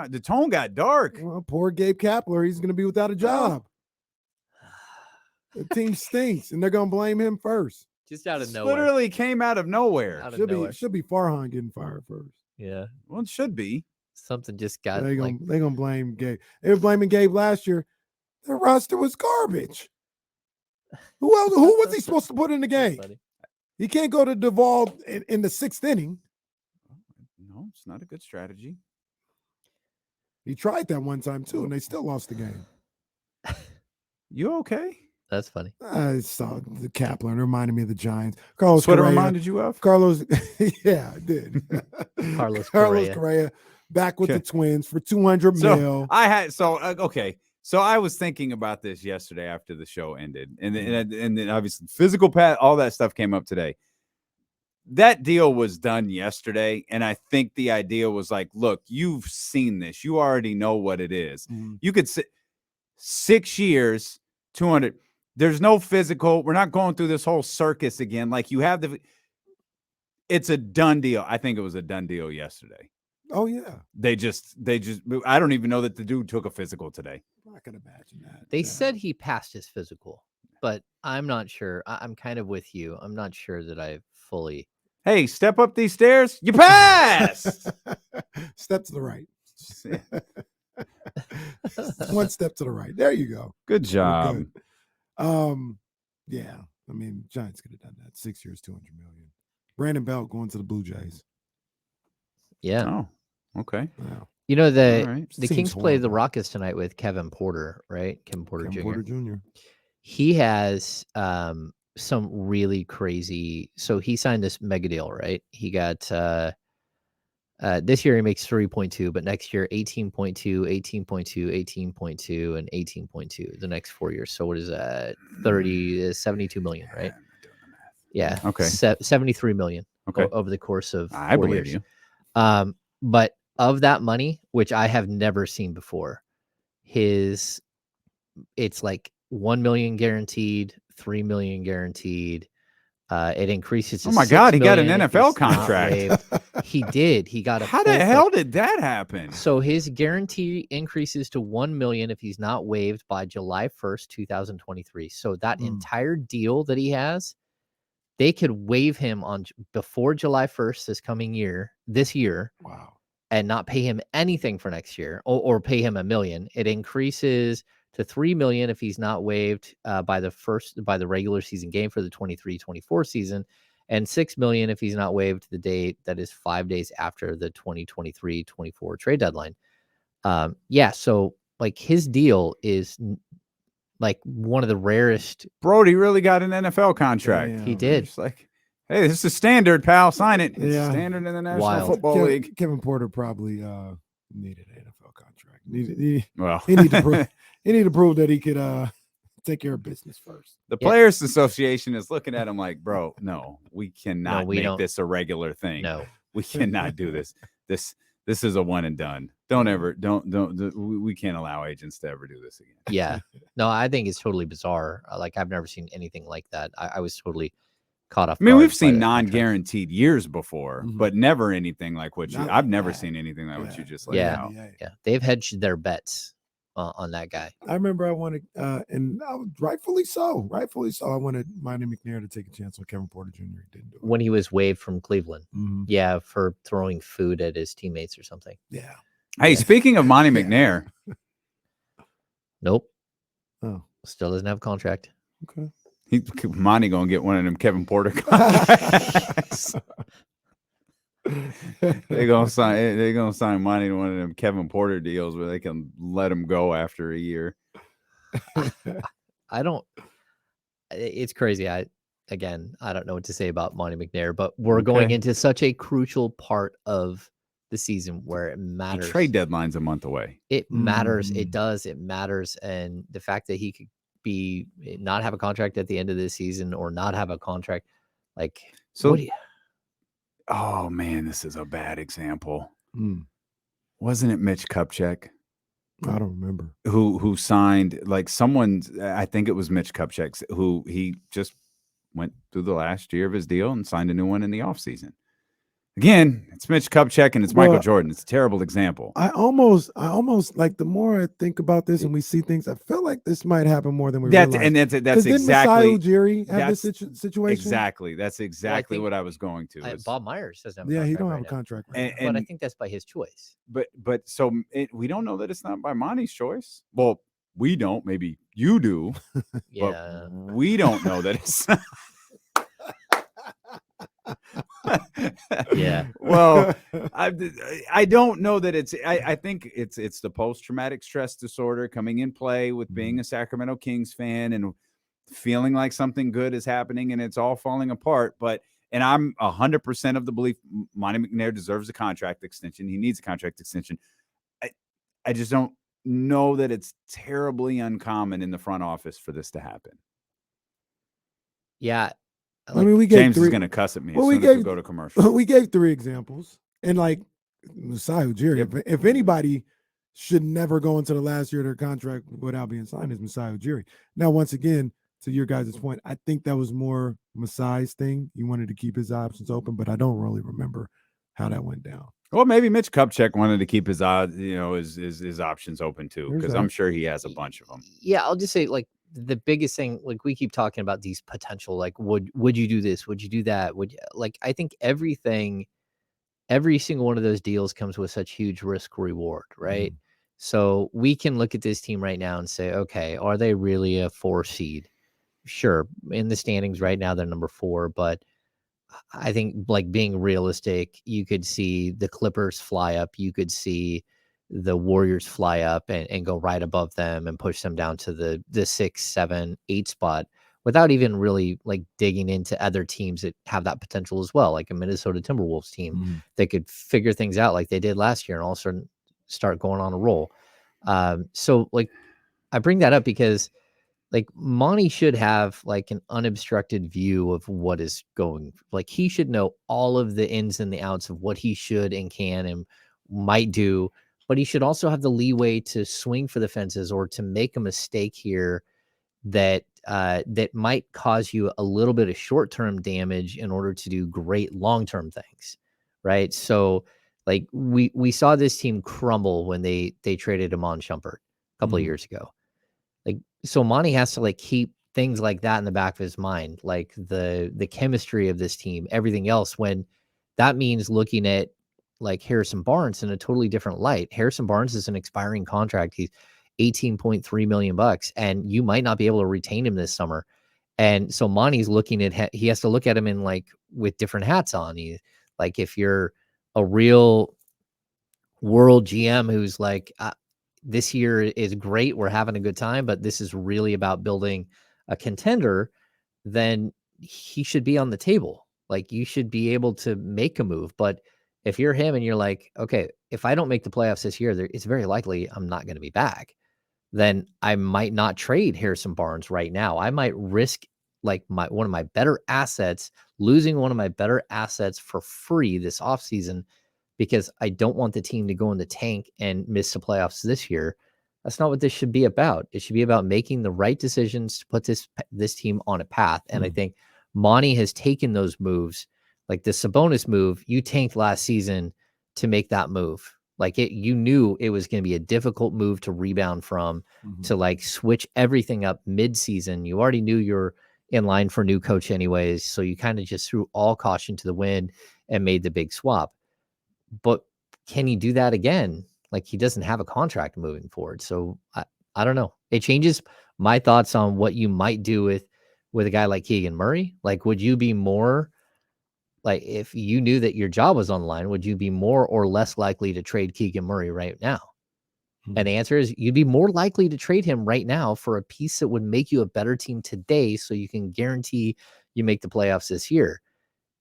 S1: The tone got dark.
S3: Well, poor Gabe Kapler. He's going to be without a job. The team stinks, and they're going to blame him first.
S2: Just out of nowhere.
S1: Literally came out of nowhere.
S3: Should be Farhan getting fired first.
S2: Yeah.
S1: Well, it should be.
S2: Something just got.
S3: They're gonna blame Gabe. They were blaming Gabe last year. The roster was garbage. Who was he supposed to put in the game? He can't go to Duvall in the 6th inning.
S1: No, it's not a good strategy.
S3: He tried that one time too, and they still lost the game.
S1: You okay?
S2: That's funny.
S3: I saw the Kapler and it reminded me of the Giants. Carlos
S1: Correa.
S3: Correa
S1: Reminded you of?
S3: Carlos. Yeah, I did.
S2: Carlos
S3: Correa back with the Twins for $200 million.
S1: Okay. So I was thinking about this yesterday after the show ended, and then obviously physical all that stuff came up today. That deal was done yesterday, and I think the idea was like, look, you've seen this, you already know what it is.
S3: Mm-hmm.
S1: You could sit 6 years, 200. There's no physical. We're not going through this whole circus again. Like you have it's a done deal. I think it was a done deal yesterday.
S3: Oh yeah.
S1: They just. I don't even know that the dude took a physical today.
S3: I can imagine that.
S2: They said he passed his physical, but I'm not sure. I'm kind of with you. I'm not sure that I've fully.
S1: Hey, step up these stairs. You passed.
S3: Step to the right. One step to the right. There you go.
S1: Good job.
S3: Good. Yeah. I mean, Giants could have done that. 6 years, $200 million. Brandon Belt going to the Blue Jays.
S2: Yeah.
S1: Oh, okay.
S3: Wow.
S2: You know, the
S3: Seems
S2: Kings play the
S3: horrible.
S2: Rockets tonight with Kevin Porter, right? Kevin Porter Jr. He has some really crazy. So he signed this mega deal, right? He got this year he makes 3.2, but next year 18.2, 18.2, 18.2, and 18.2 the next 4 years. So what is that? 72 million, right? Yeah.
S1: Okay.
S2: 73 million over the course of 4 years.
S1: I believe you.
S2: But of that money, which I have never seen before, it's like 1 million guaranteed, 3 million guaranteed. It increases to
S1: Oh my God, he got an NFL contract.
S2: He did. He got a
S1: How the hell did that happen?
S2: So his guarantee increases to 1 million if he's not waived by July 1st, 2023. So that entire deal that he has, they could waive him on before July 1st this year.
S3: Wow.
S2: And not pay him anything for next year or pay him $1 million. It increases to 3 million if he's not waived by the regular season game for the 23-24 season, and 6 million if he's not waived the date that is 5 days after the 2023-24 trade deadline. So like his deal is like one of the rarest.
S1: Brody really got an NFL contract.
S3: Damn.
S2: He did.
S1: Just like, hey, this is standard, pal. Sign it. It's
S3: Yeah.
S1: standard in the National
S2: Wild.
S1: Football League.
S3: Kevin Porter probably needed an NFL contract.
S1: Well,
S3: He need to prove that he could take care of business first.
S1: the Players Association is looking at him like, bro, no, we cannot
S2: we
S1: make
S2: don't.
S1: this a regular thing.
S2: No,
S1: We cannot do this. This is a one and done. We can't allow agents to ever do this again.
S2: yeah, no, I think it's totally bizarre. Like I've never seen anything like that. I was totally caught off.
S1: I mean,
S2: guard
S1: we've
S2: by
S1: seen
S2: that contract.
S1: non-guaranteed years before,
S3: Mhm.
S1: but never anything like what you.
S3: Not
S1: I've
S3: like
S1: never
S3: that.
S1: seen anything like what you just laid
S2: Yeah.
S1: out.
S2: Yeah, they've hedged their bets on that guy.
S3: I remember I wanted, and I was rightfully so. I wanted Monty McNair to take a chance on Kevin Porter Jr. He didn't do it.
S2: When he was waived from Cleveland.
S3: Mhm.
S2: Yeah, for throwing food at his teammates or something.
S3: Yeah.
S1: Hey, speaking of Monty
S3: Yeah.
S1: McNair,
S2: Nope.
S3: Oh,
S2: Still doesn't have a contract.
S3: okay.
S1: Monty gonna get one of them Kevin Porter contracts. They're gonna sign Monty to one of them Kevin Porter deals where they can let him go after a year.
S2: I don't. It's crazy. I don't know what to say about Monty McNair, but we're going
S1: Okay.
S2: into such a crucial part of the season where it
S1: The
S2: matters.
S1: trade deadline's a month away.
S2: It matters.
S3: Mhm.
S2: It does. It matters. And the fact that he could not have a contract at the end of this season or not have a contract, like
S1: So,
S2: what do you,
S1: oh man, this is a bad example.
S3: Mm,
S1: Wasn't it Mitch Kupchak
S3: I don't remember.
S1: who signed like someone? I think it was Mitch Kupchak who he just went through the last year of his deal and signed a new one in the offseason. Again, it's Mitch Kupchak and it's Michael
S3: Well,
S1: Jordan. It's a terrible example.
S3: I almost like the more I think about this and we see things, I feel like this might happen more than we realize.
S1: That's
S3: 'Cause didn't
S1: exactly
S3: Masai Ujiri have this
S1: that's
S3: situation?
S1: exactly that's exactly
S2: think
S1: what I was going to. is-
S2: Bob Myers doesn't have a
S3: Yeah,
S2: contract
S3: he don't
S2: right
S3: have a
S2: now.
S3: contract right
S1: And-
S3: now.
S2: But I think that's by his choice.
S1: but so we don't know that it's not by Monty's choice. Well, we don't. Maybe you do,
S2: Yeah.
S1: but we don't know that it's.
S2: Yeah.
S1: Well, I don't know that it's. I think it's the post-traumatic stress disorder coming in play with being a Sacramento Kings fan and feeling like something good is happening and it's all falling apart. And I'm 100% of the belief Monty McNair deserves a contract extension. He needs a contract extension. I just don't know that it's terribly uncommon in the front office for this to happen.
S2: Yeah.
S3: I mean, we gave
S1: James is
S3: three.
S1: going to cuss at me
S3: Well,
S1: as
S3: we
S1: soon as we
S3: gave-
S1: go to commercial.
S3: We gave 3 examples, and like Masai Ujiri, if anybody should never go into the last year of their contract without being signed, is Masai Ujiri. Now, once again, to your guys' point, I think that was more Masai's thing. He wanted to keep his options open, but I don't really remember how that went down.
S1: Well, maybe Mitch Kupchak wanted to keep his his options open too,
S3: There's
S1: because
S3: that.
S1: I'm sure he has a bunch of them.
S2: Yeah, I'll just say like the biggest thing, like we keep talking about these potential, like would you do this? Would you do that? I think every single one of those deals comes with such huge risk reward, right?
S3: Mhm.
S2: So we can look at this team right now and say, okay, are they really a 4 seed? Sure, in the standings right now they're number 4, but I think like being realistic, you could see the Clippers fly up, you could see the Warriors fly up and go right above them and push them down to the 6, 7, 8 spot without even really like digging into other teams that have that potential as well, like a Minnesota Timberwolves team
S3: Mhm.
S2: that could figure things out like they did last year and all of a sudden start going on a roll. So like I bring that up because like Monty should have like an unobstructed view of what is going, like he should know all of the ins and the outs of what he should and can and might do, but he should also have the leeway to swing for the fences or to make a mistake here that might cause you a little bit of short-term damage in order to do great long-term things, right? So like we saw this team crumble when they traded Amon Shumpert a couple of
S3: Mhm.
S2: years ago. Like, so Monty has to like keep things like that in the back of his mind, like the chemistry of this team, everything else, when that means looking at like Harrison Barnes in a totally different light. Harrison Barnes is an expiring contract. He's $18.3 million, and you might not be able to retain him this summer. And so Monty's looking at, he has to look at him in like with different hats on. Like if you're a real world GM who's like, this year is great, we're having a good time, but this is really about building a contender, then he should be on the table. Like, you should be able to make a move. But if you're him and you're like, okay, if I don't make the playoffs this year, it's very likely I'm not going to be back, then I might not trade Harrison Barnes right now. I might risk like one of my better assets, losing one of my better assets for free this offseason because I don't want the team to go in the tank and miss the playoffs this year. That's not what this should be about. It should be about making the right decisions to put this team on a path. And I think Monty has taken those moves, like the Sabonis move. You tanked last season to make that move. Like, you knew it was going to be a difficult move to rebound from, to like switch everything up mid-season. You already knew you're in line for a new coach anyways. So you kind of just threw all caution to the wind and made the big swap. But can he do that again? Like, he doesn't have a contract moving forward. So I don't know. It changes my thoughts on what you might do with a guy like Keegan Murray. Like, would you be more like, if you knew that your job was on the line, would you be more or less likely to trade Keegan Murray right now? And the answer is you'd be more likely to trade him right now for a piece that would make you a better team today, so you can guarantee you make the playoffs this year.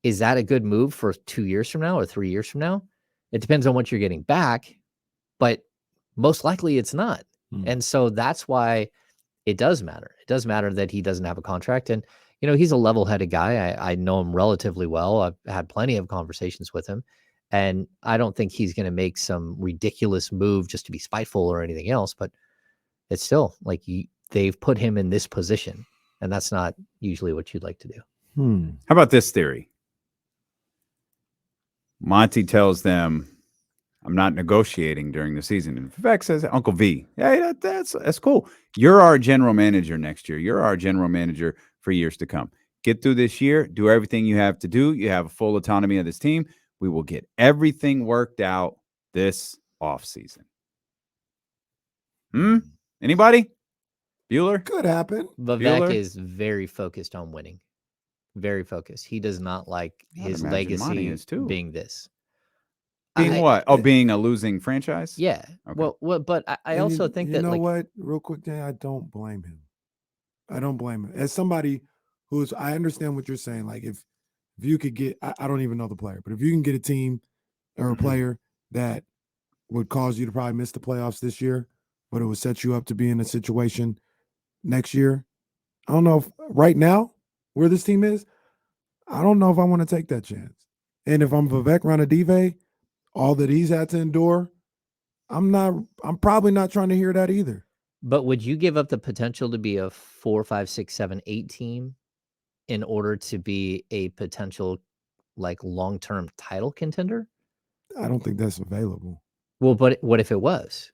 S2: Is that a good move for 2 years from now or 3 years from now? It depends on what you're getting back, but most likely it's not. And so that's why it does matter. It does matter that he doesn't have a contract. And, you know, he's a level-headed guy. I know him relatively well. I've had plenty of conversations with him. And I don't think he's going to make some ridiculous move just to be spiteful or anything else. But it's still like they've put him in this position. And that's not usually what you'd like to do.
S1: How about this theory? Monty tells them, I'm not negotiating during the season. And Vivek says, Uncle V, hey, that's cool. You're our general manager next year. You're our general manager for years to come. Get through this year. Do everything you have to do. You have full autonomy of this team. We will get everything worked out this offseason. Anybody? Bueller?
S3: Could happen.
S2: Vivek is very focused on winning. Very focused. He does not like his legacy being this.
S1: Being what? Oh, being a losing franchise?
S2: Yeah. Okay. Well, but I also think that,
S3: you know what? Real quick, Dan, I don't blame him. I don't blame him. As somebody I understand what you're saying. Like, if you could get, I don't even know the player, but if you can get a team or a player that would cause you to probably miss the playoffs this year, but it would set you up to be in a situation next year. I don't know if right now where this team is, I don't know if I want to take that chance. And if I'm Vivek Ranadive, all that he's had to endure, I'm probably not trying to hear that either.
S2: But would you give up the potential to be a 4, 5, 6, 7, 8 team in order to be a potential like long-term title contender?
S3: I don't think that's available.
S2: Well, but what if it was?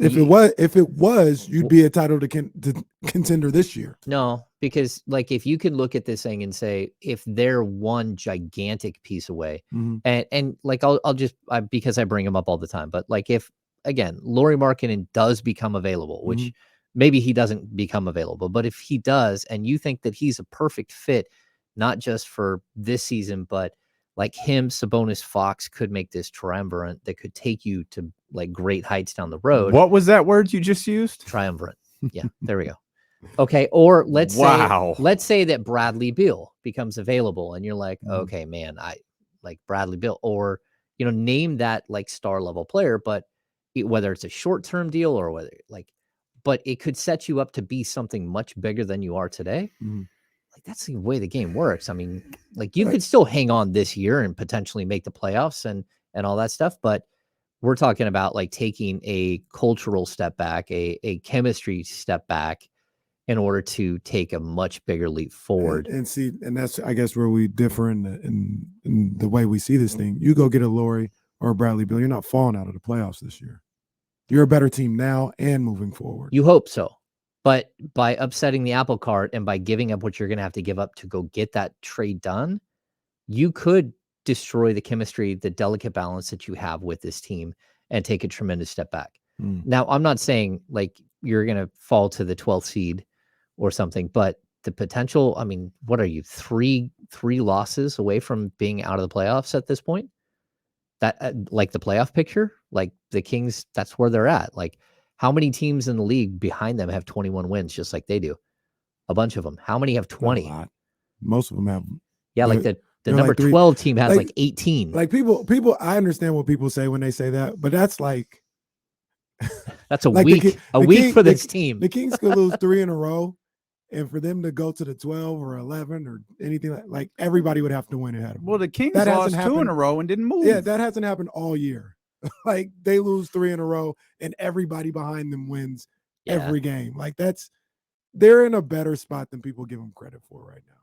S3: If it was, you'd be a title to contender this year.
S2: No, because like, if you could look at this thing and say, if they're one gigantic piece away, and like, I'll just because I bring him up all the time, but like, if again Lauri Markkanen does become available, which maybe he doesn't become available, but if he does, and you think that he's a perfect fit, not just for this season, but like him, Sabonis, Fox could make this triumvirate that could take you to like great heights down the road.
S1: What was that word you just used?
S2: Triumvirate. Yeah, there we go. Okay, or let's say that Bradley Beal becomes available, and you're like, okay, man, I like Bradley Beal, or name that like star level player, but whether it's a short term deal or whether but it could set you up to be something much bigger than you are today. Like, that's the way the game works. I mean, like, you could still hang on this year and potentially make the playoffs and all that stuff, but we're talking about like taking a cultural step back, a chemistry step back in order to take a much bigger leap forward.
S3: And that's, I guess, where we differ in the way we see this thing. You go get a Lauri or a Bradley Beal, you're not falling out of the playoffs this year. You're a better team now and moving forward.
S2: You hope so. But by upsetting the apple cart and by giving up what you're going to have to give up to go get that trade done, you could destroy the chemistry, the delicate balance that you have with this team and take a tremendous step back. Now, I'm not saying like you're going to fall to the 12th seed or something, but the potential, I mean, what are you, three losses away from being out of the playoffs at this point? That like the playoff picture, like the Kings, that's where they're at. Like, How many teams in the league behind them have 21 wins just like they do? A bunch of them. How many have 20?
S3: A lot. Most of them have.
S2: Yeah, like the number
S3: like
S2: 12 team has like 18.
S3: Like people, I understand what people say when they say that, but that's like
S2: that's a
S3: like
S2: week. A week for this team.
S3: The Kings could lose 3 in a row, and for them to go to the 12 or 11 or anything like everybody would have to win ahead of them.
S1: Well, the Kings lost 2 in a row and didn't move.
S3: Yeah, that hasn't happened all year. Like they lose 3 in a row, and everybody behind them wins every game. Like they're in a better spot than people give them credit for right now.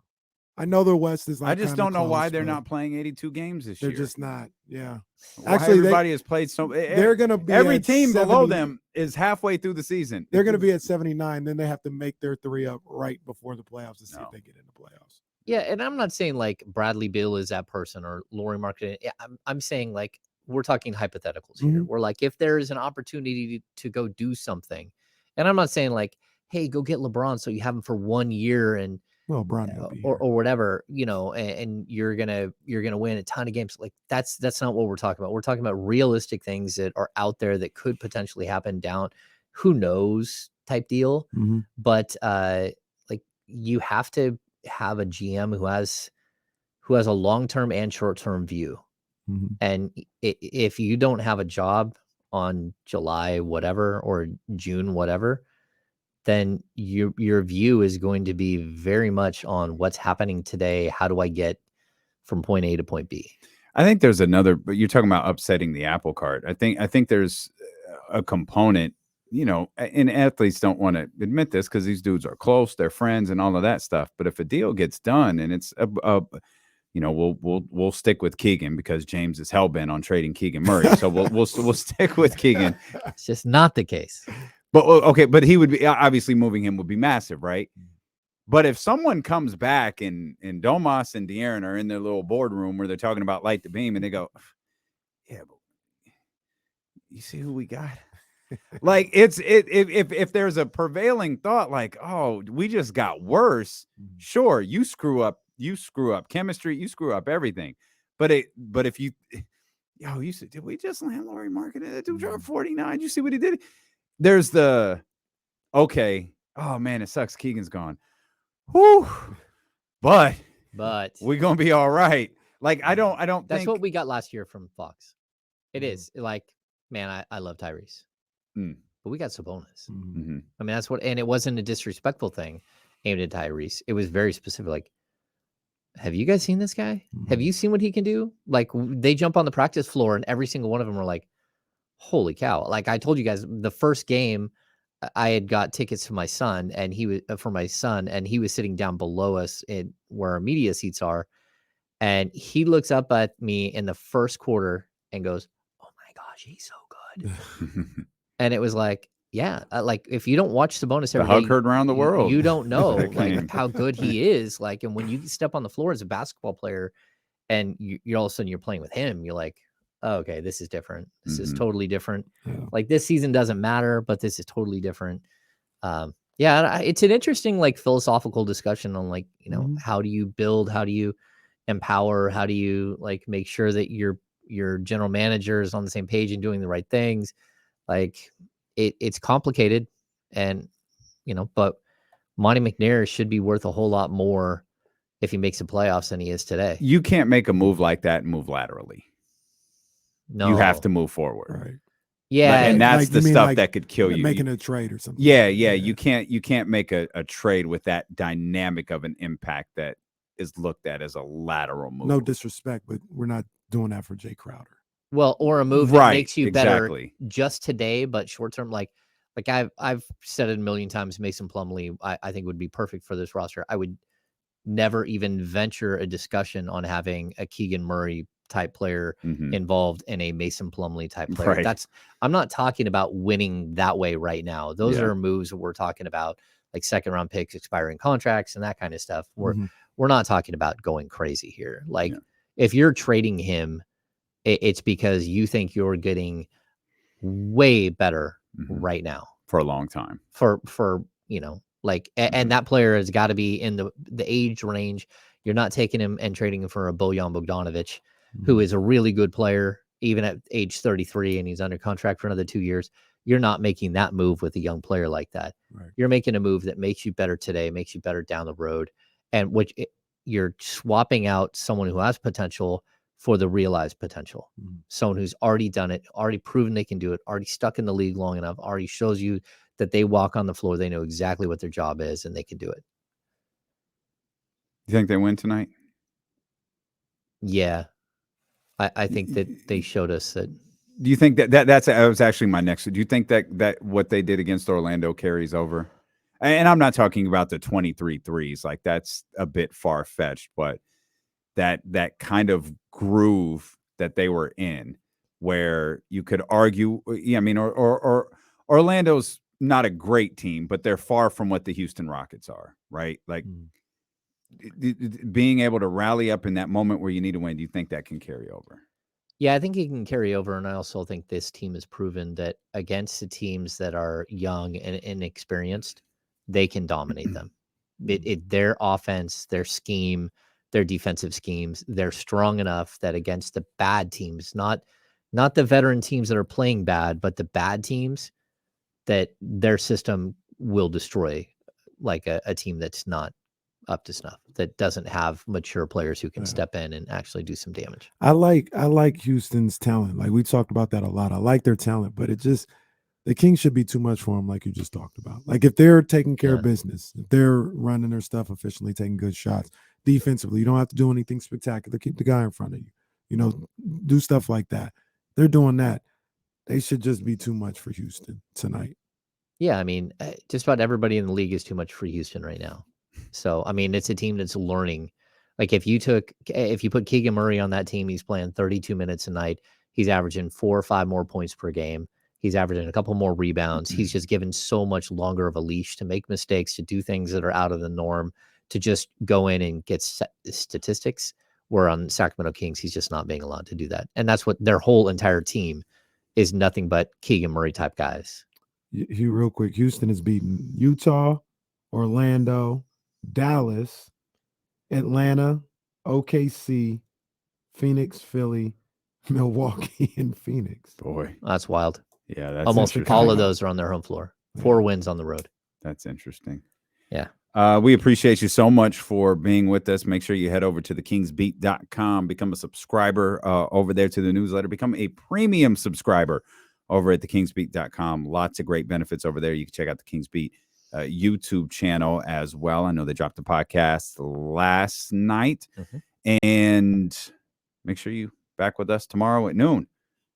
S3: I know the West is like.
S1: I just don't know why they're not playing 82 games this year.
S3: They're just not. Yeah.
S1: Actually, everybody has played so.
S3: They're going to be
S1: every team below them is halfway through the season.
S3: They're going to be at 79. Then they have to make their 3 up right before the playoffs to see if they get in the playoffs.
S2: Yeah, and I'm not saying like Bradley Beal is that person or Lauri Markkanen. Yeah, I'm saying like we're talking hypotheticals here. We're like if there is an opportunity to go do something, and I'm not saying like, hey, go get LeBron so you have him for 1 year and.
S3: Well, Bron
S2: or whatever, and you're gonna win a ton of games. Like that's not what we're talking about. We're talking about realistic things that are out there that could potentially happen down, who knows type deal. But like you have to have a GM who has a long-term and short-term view. And if you don't have a job on July whatever or June whatever, then your view is going to be very much on what's happening today. How do I get from point A to point B?
S1: I think there's another, but you're talking about upsetting the apple cart. I think there's a component, and athletes don't want to admit this because these dudes are close, they're friends and all of that stuff. But if a deal gets done and it's we'll stick with Keegan because James is hell-bent on trading Keegan Murray. So we'll stick with Keegan.
S2: It's just not the case.
S1: But okay, but he would be obviously moving him would be massive, right? But if someone comes back and Domas and De'Aaron are in their little boardroom where they're talking about light the beam and they go, yeah, but you see who we got? Like if there's a prevailing thought like, oh, we just got worse. Sure, you screw up chemistry, you screw up everything. But if you said, did we just land Lauri Markkanen? That dude dropped 49. You see what he did? There's okay. Oh man, it sucks. Keegan's gone. Whew. But we're gonna be all right. Like I don't
S2: that's
S1: think
S2: what we got last year from Fox. It is like, man, I love Tyrese. But we got Sabonis. I mean, that's what, and it wasn't a disrespectful thing aimed at Tyrese. It was very specific. Like, have you guys seen this guy? Have you seen what he can do? Like they jump on the practice floor and every single one of them were like, holy cow. Like I told you guys the first game I had got tickets for my son and he was sitting down below us where our media seats are. And he looks up at me in the first quarter and goes, oh my gosh, he's so good. And it was like, yeah, like if you don't watch Sabonis every day,
S1: hug heard around the world.
S2: You don't know like how good he is. Like, and when you step on the floor as a basketball player and you're all of a sudden you're playing with him, you're like, oh, okay, this is different. This is totally different. Like this season doesn't matter, but this is totally different. It's an interesting like philosophical discussion on like, how do you build, how do you empower, how do you like make sure that your general manager is on the same page and doing the right things. Like it's complicated and, but Monty McNair should be worth a whole lot more if he makes the playoffs than he is today.
S1: You can't make a move like that and move laterally.
S2: No,
S1: you have to move forward.
S3: Right.
S2: Yeah.
S1: And that's the stuff that could kill you.
S3: Making a trade or something.
S1: Yeah. You can't make a trade with that dynamic of an impact that is looked at as a lateral move.
S3: No disrespect, but we're not doing that for Jay Crowder.
S2: Well, or a move that makes you better just today, but short term, like I've said it a million times, Mason Plumlee, I think would be perfect for this roster. I would never even venture a discussion on having a Keegan Murray type player involved in a Mason Plumlee type player.
S1: Right.
S2: I'm not talking about winning that way right now. Those are moves that we're talking about, like second round picks, expiring contracts, and that kind of stuff. We're not talking about going crazy here. Like if you're trading him, it's because you think you're getting way better right now
S1: for a long time.
S2: For and that player has got to be in the age range. You're not taking him and trading him for a Bojan Bogdanovic, who is a really good player, even at age 33, and he's under contract for another 2 years. you're not making that move with a young player like that.
S3: Right.
S2: You're making a move that makes you better today, makes you better down the road, and you're swapping out someone who has potential for the realized potential. Someone who's already done it, already proven they can do it, already stuck in the league long enough, already shows you that they walk on the floor, they know exactly what their job is, and they can do it.
S1: You think they win tonight?
S2: Yeah. I think that they showed us that.
S1: Do you think that was actually my next? Do you think that what they did against Orlando carries over? And I'm not talking about the 23 threes, like that's a bit far fetched, but that kind of groove that they were in, where you could argue, I mean, or Orlando's not a great team, but they're far from what the Houston Rockets are, right? Like being able to rally up in that moment where you need to win. Do you think that can carry over?
S2: Yeah, I think it can carry over, and I also think this team has proven that against the teams that are young and inexperienced, they can dominate them. Their offense, their scheme, their defensive schemes, they're strong enough that against the bad teams, not the veteran teams that are playing bad, but the bad teams, that their system will destroy like a team that's not up to snuff, that doesn't have mature players who can step in and actually do some damage.
S3: I like Houston's talent. Like we talked about that a lot. I like their talent, but the Kings should be too much for them, like you just talked about. Like if they're taking care of business, if they're running their stuff efficiently, taking good shots defensively, you don't have to do anything spectacular. Keep the guy in front of you. You know, do stuff like that. They're doing that. They should just be too much for Houston tonight.
S2: Yeah, I mean, just about everybody in the league is too much for Houston right now. So, I mean, it's a team that's learning. Like if you put Keegan Murray on that team, he's playing 32 minutes a night. He's averaging 4 or 5 more points per game. He's averaging a couple more rebounds. He's just given so much longer of a leash to make mistakes, to do things that are out of the norm, to just go in and get statistics. Where on Sacramento Kings, he's just not being allowed to do that. And that's what their whole entire team is, nothing but Keegan Murray type guys.
S3: Real quick, Houston has beaten Utah, Orlando, Dallas, Atlanta, OKC, Phoenix, Philly, Milwaukee, and Phoenix.
S1: Boy,
S2: that's wild.
S1: Yeah, that's
S2: almost all of those are on their home floor. 4 wins on the road.
S1: That's interesting.
S2: Yeah.
S1: We appreciate you so much for being with us. Make sure you head over to thekingsbeat.com, become a subscriber over there to the newsletter, become a premium subscriber over at thekingsbeat.com. Lots of great benefits over there. You can check out the Kings Beat YouTube channel as well. I know they dropped the podcast last night. And make sure you back with us tomorrow at noon